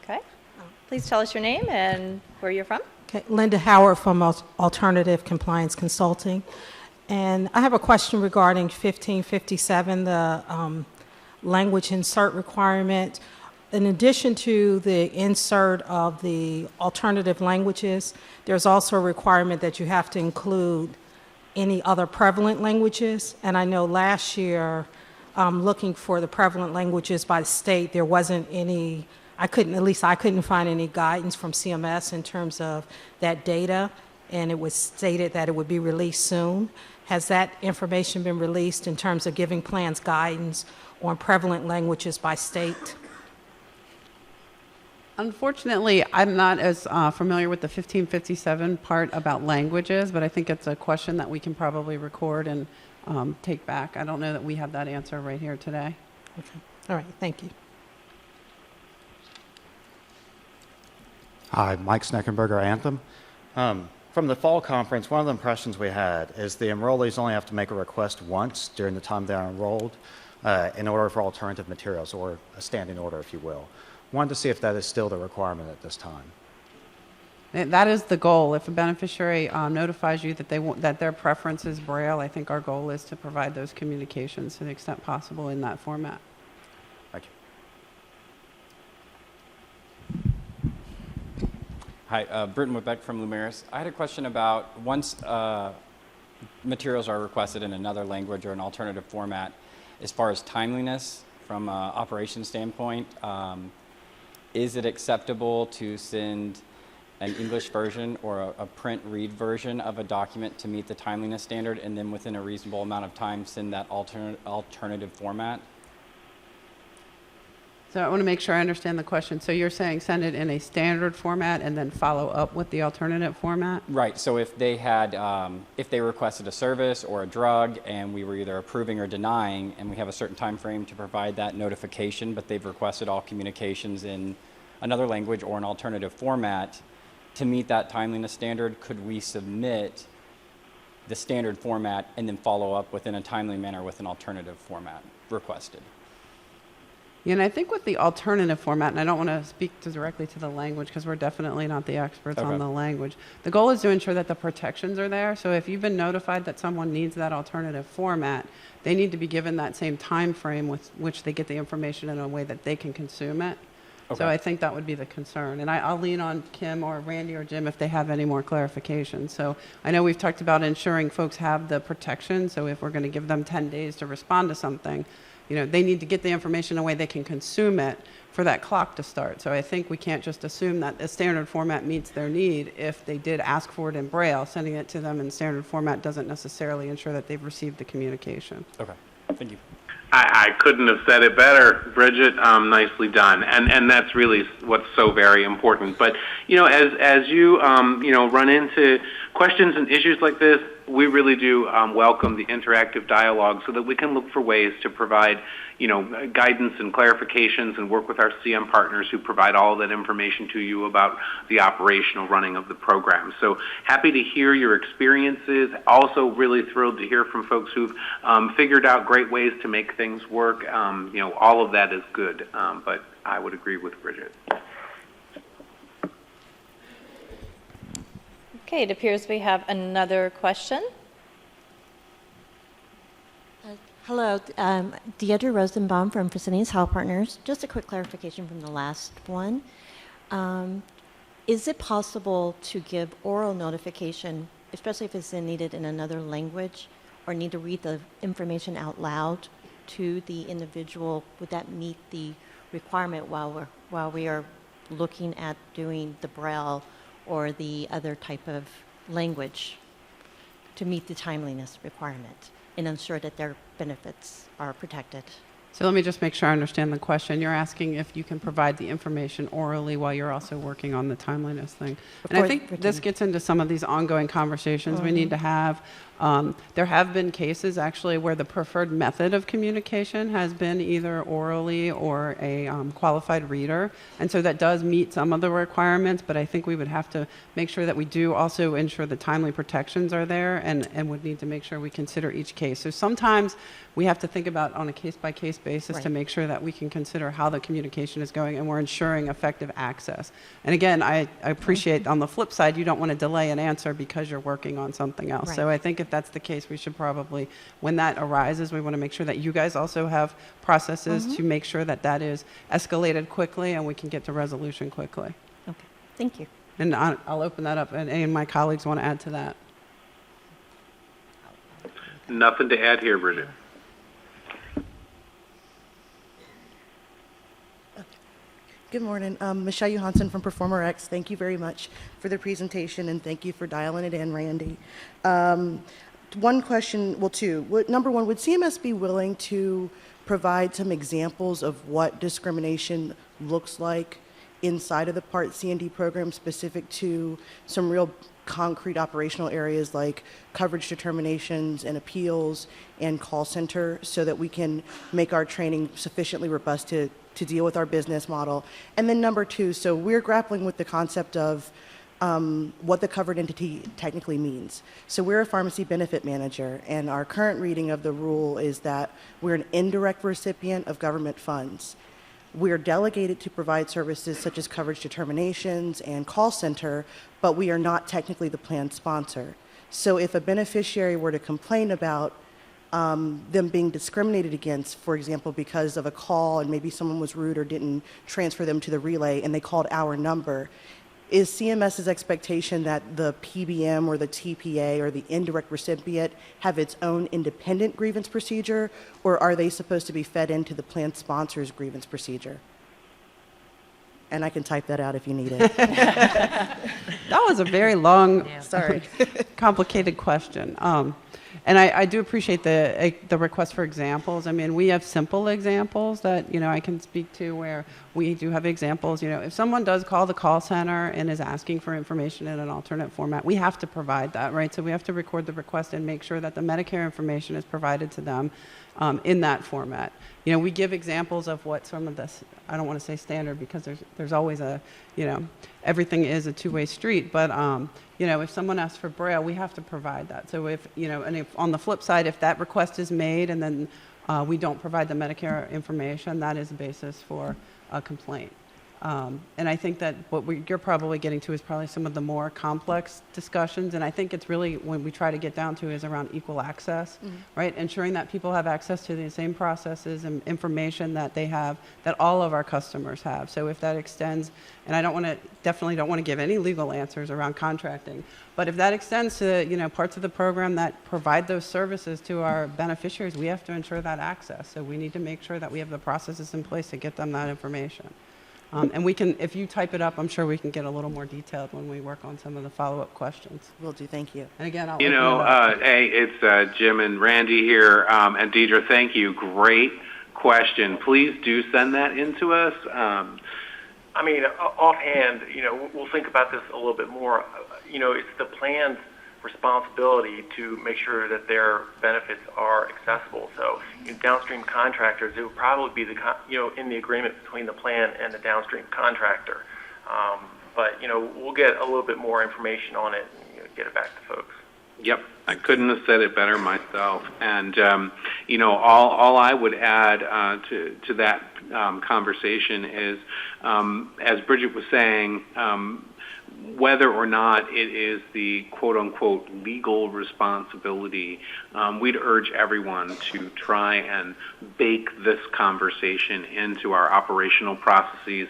Okay, please tell us your name and where you're from. Okay, Linda Howard from Alternative Compliance Consulting. And I have a question regarding 1557, the language insert requirement. In addition to the insert of the alternative languages, there's also a requirement that you have to include any other prevalent languages. And I know last year, looking for the prevalent languages by state, there wasn't any, I couldn't find any guidance from CMS in terms of that data. And it was stated that it would be released soon. Has that information been released in terms of giving plans guidance on prevalent languages by state? Unfortunately, I'm not as familiar with the 1557 part about languages, but I think it's a question that we can probably record and take back. I don't know that we have that answer right here today. Okay. All right. Thank you. Hi, Mike Sneckenberger, Anthem. From the fall conference, one of the impressions we had is the enrollees only have to make a request once during the time they are enrolled in order for alternative materials, or a standing order, if you will. Wanted to see if that is still the requirement at this time. That is the goal. If a beneficiary notifies you that that their preference is Braille, I think our goal is to provide those communications to the extent possible in that format. Thank you. Hi, Britton Whitbeck from Lumeris. I had a question about once materials are requested in another language or an alternative format, as far as timeliness from an operation standpoint, is it acceptable to send an English version or a print read version of a document to meet the timeliness standard, and then within a reasonable amount of time send that alternative format? So I want to make sure I understand the question. So you're saying send it in a standard format and then follow up with the alternative format? Right. So if they had, if they requested a service or a drug and we were either approving or denying, and we have a certain time frame to provide that notification, but they've requested all communications in another language or an alternative format to meet that timeliness standard, could we submit the standard format and then follow up within a timely manner with an alternative format requested? Yeah, and I think with the alternative format, and I don't want to speak directly to the language because we're definitely not the experts on the language. The goal is to ensure that the protections are there. So if you've been notified that someone needs that alternative format, they need to be given that same time frame with which they get the information in a way that they can consume it. So I think that would be the concern. And I'll lean on Kim or Randy or Jim if they have any more clarification. So I know we've talked about ensuring folks have the protection. So if we're going to give them 10 days to respond to something, you know, they need to get the information in a way they can consume it for that clock to start. So I think we can't just assume that the standard format meets their need. If they did ask for it in Braille, sending it to them in standard format doesn't necessarily ensure that they've received the communication. Okay, thank you. I couldn't have said it better, Bridget. Nicely done, and that's really what's so very important. But you know, as you you know, run into questions and issues like this, we really do welcome the interactive dialogue so that we can look for ways to provide, you know, guidance and clarifications and work with our CM partners who provide all of that information to you about the operational running of the program. So happy to hear your experiences. Also really thrilled to hear from folks who've figured out great ways to make things work. You know, all of that is good, but I would agree with Bridget. Okay, it appears we have another question. Hello, Deidre Rosenbaum from Fresenius Health Partners. Just a quick clarification from the last one. Is it possible to give oral notification, especially if it's needed in another language, or need to read the information out loud to the individual? Would that meet the requirement while we are looking at doing the Braille or the other type of language to meet the timeliness requirement and ensure that their benefits are protected? So let me just make sure I understand the question. You're asking if you can provide the information orally while you're also working on the timeliness thing. And I think this gets into some of these ongoing conversations we need to have. There have been cases actually where the preferred method of communication has been either orally or a qualified reader. And so that does meet some of the requirements, but I think we would have to make sure that we do also ensure the timely protections are there and would need to make sure we consider each case. So sometimes we have to think about on a case-by-case basis to make sure that we can consider how the communication is going and we're ensuring effective access. And again, I appreciate on the flip side, you don't want to delay an answer because you're working on something else. Right. So I think if that's the case, we should probably, when that arises, we want to make sure that you guys also have processes to make sure that that is escalated quickly and we can get to resolution quickly. Okay, thank you. And I'll open that up, and any of my colleagues want to add to that. Nothing to add here, Bridget. Good morning. Michelle Johansson from Performer X. Thank you very much for the presentation, and thank you for dialing it in, Randy. One question, well, two. Number one, would CMS be willing to provide some examples of what discrimination looks like inside of the Part C and D program, specific to some real concrete operational areas like coverage determinations and appeals and call center, so that we can make our training sufficiently robust to deal with our business model? And then number two, so we're grappling with the concept of what the covered entity technically means. So we're a pharmacy benefit manager, and our current reading of the rule is that we're an indirect recipient of government funds. We're delegated to provide services such as coverage determinations and call center, but we are not technically the plan sponsor. So if a beneficiary were to complain about them being discriminated against, for example, because of a call and maybe someone was rude or didn't transfer them to the relay and they called our number, is CMS's expectation that the PBM or the TPA or the indirect recipient have its own independent grievance procedure, or are they supposed to be fed into the plan sponsor's grievance procedure? And I can type that out if you need it. That was a very long, Sorry. complicated question. And I do appreciate the request for examples. I mean, we have simple examples that, you know, I can speak to where we do have examples. You know, if someone does call the call center and is asking for information in an alternate format, we have to provide that, right? So we have to record the request and make sure that the Medicare information is provided to them in that format. You know, we give examples of what some of this, I don't want to say standard because there's There's always everything is a two-way street, but if someone asks for Braille, we have to provide that. So if on the flip side, if that request is made and then we don't provide the Medicare information, that is a basis for a complaint. And I think that what you're probably getting to is probably some of the more complex discussions, and I think it's really when we try to get down to is around equal access, right? Ensuring that people have access to the same processes and information that they have, that all of our customers have. So if that extends, and I definitely don't want to give any legal answers around contracting, but if that extends to parts of the program that provide those services to our beneficiaries, we have to ensure that access. So we need to make sure that we have the processes in place to get them that information. And we can, if you type it up, I'm sure we can get a little more detailed when we work on some of the follow-up questions. Will do. Thank you. And again, hey, it's Jim and Randy here, and Deidre, thank you. Great question. Please do send that in to us. Offhand, we'll think about this a little bit more. It's the plan's responsibility to make sure that their benefits are accessible. So downstream contractors, it would probably be in the agreement between the plan and the downstream contractor. But we'll get a little bit more information on it and get it back to folks. Yep, I couldn't have said it better myself. And all I would add to that conversation is, as Bridget was saying, whether or not it is the quote-unquote legal responsibility, we'd urge everyone to try and bake this conversation into our operational processes,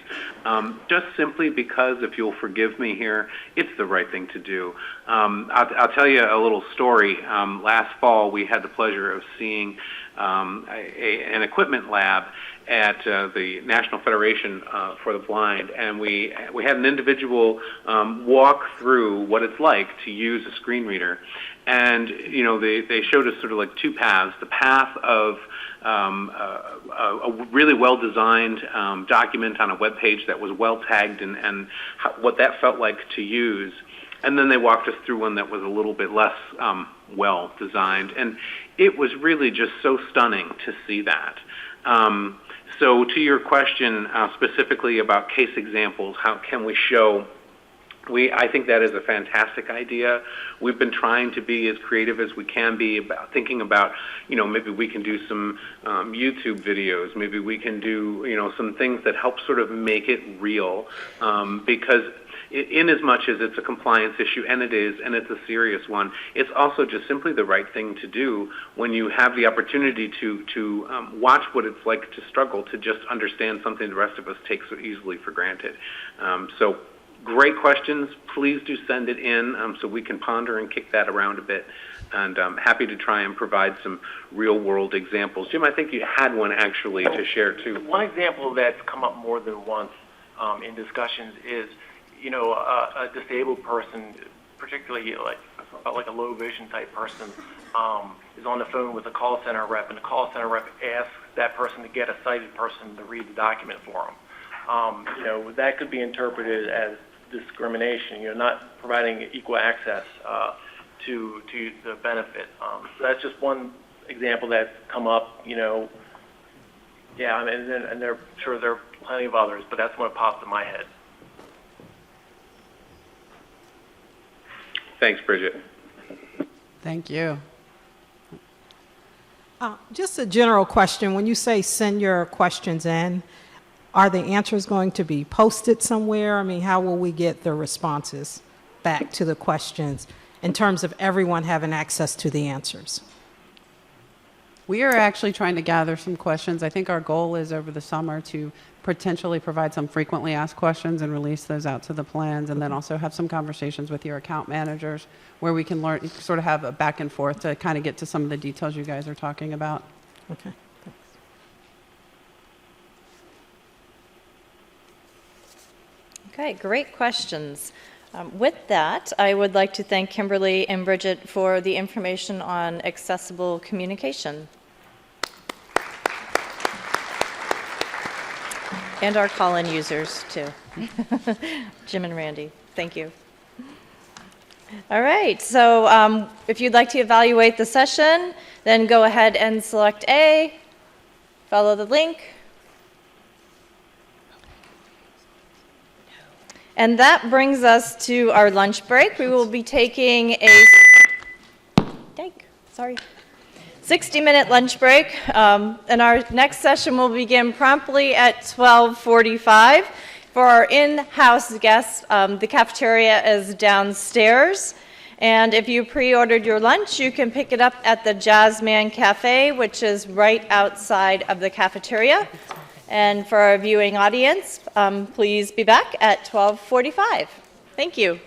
just simply because, if you'll forgive me here, it's the right thing to do. I'll tell you a little story. Last fall, we had the pleasure of seeing an equipment lab at the National Federation for the Blind, and we had an individual walk through what it's like to use a screen reader. And they showed us sort of like two paths: the path of a really well-designed document on a web page that was well tagged and what that felt like to use. And then they walked us through one that was a little bit less well designed, and it was really just so stunning to see that. So to your question specifically about case examples, how can we show? I think that is a fantastic idea. We've been trying to be as creative as we can be about thinking about, maybe we can do some YouTube videos. Maybe we can do, some things that help sort of make it real, because in as much as it's a compliance issue, and it is, and it's a serious one, it's also just simply the right thing to do when you have the opportunity to watch what it's like to struggle to just understand something the rest of us take so easily for granted. So great questions. Please do send it in so we can ponder and kick that around a bit. And I'm happy to try and provide some real-world examples. Jim, I think you had one actually to share too. One example that's come up more than once in discussions is a disabled person, particularly like a low vision type person, is on the phone with a call center rep, and the call center rep asks that person to get a sighted person to read the document for them. That could be interpreted as discrimination. You're not providing equal access to the benefit. So that's just one example that's come up. And there are plenty of others, but that's what popped in my head. Thanks, Bridget. Thank you. Just a general question. When you say send your questions in, are the answers going to be posted somewhere? I mean, how will we get the responses back to the questions in terms of everyone having access to the answers? We are actually trying to gather some questions. I think our goal is over the summer to potentially provide some frequently asked questions and release those out to the plans, and then also have some conversations with your account managers where we can learn, sort of have a back and forth to kind of get to some of the details you guys are talking about. Okay. Okay, great questions. With that, I would like to thank Kimberly and Bridget for the information on accessible communication. And our call-in users, too. Jim and Randy, thank you. All right, so if you'd like to evaluate the session, then go ahead and select A, follow the link. And that brings us to our lunch break. We will be taking a 60-minute lunch break, and our next session will begin promptly at 12:45. For our in-house guests, the cafeteria is downstairs, and if you pre-ordered your lunch, you can pick it up at the Jazzman Cafe, which is right outside of the cafeteria. And for our viewing audience, please be back at 12:45. Thank you.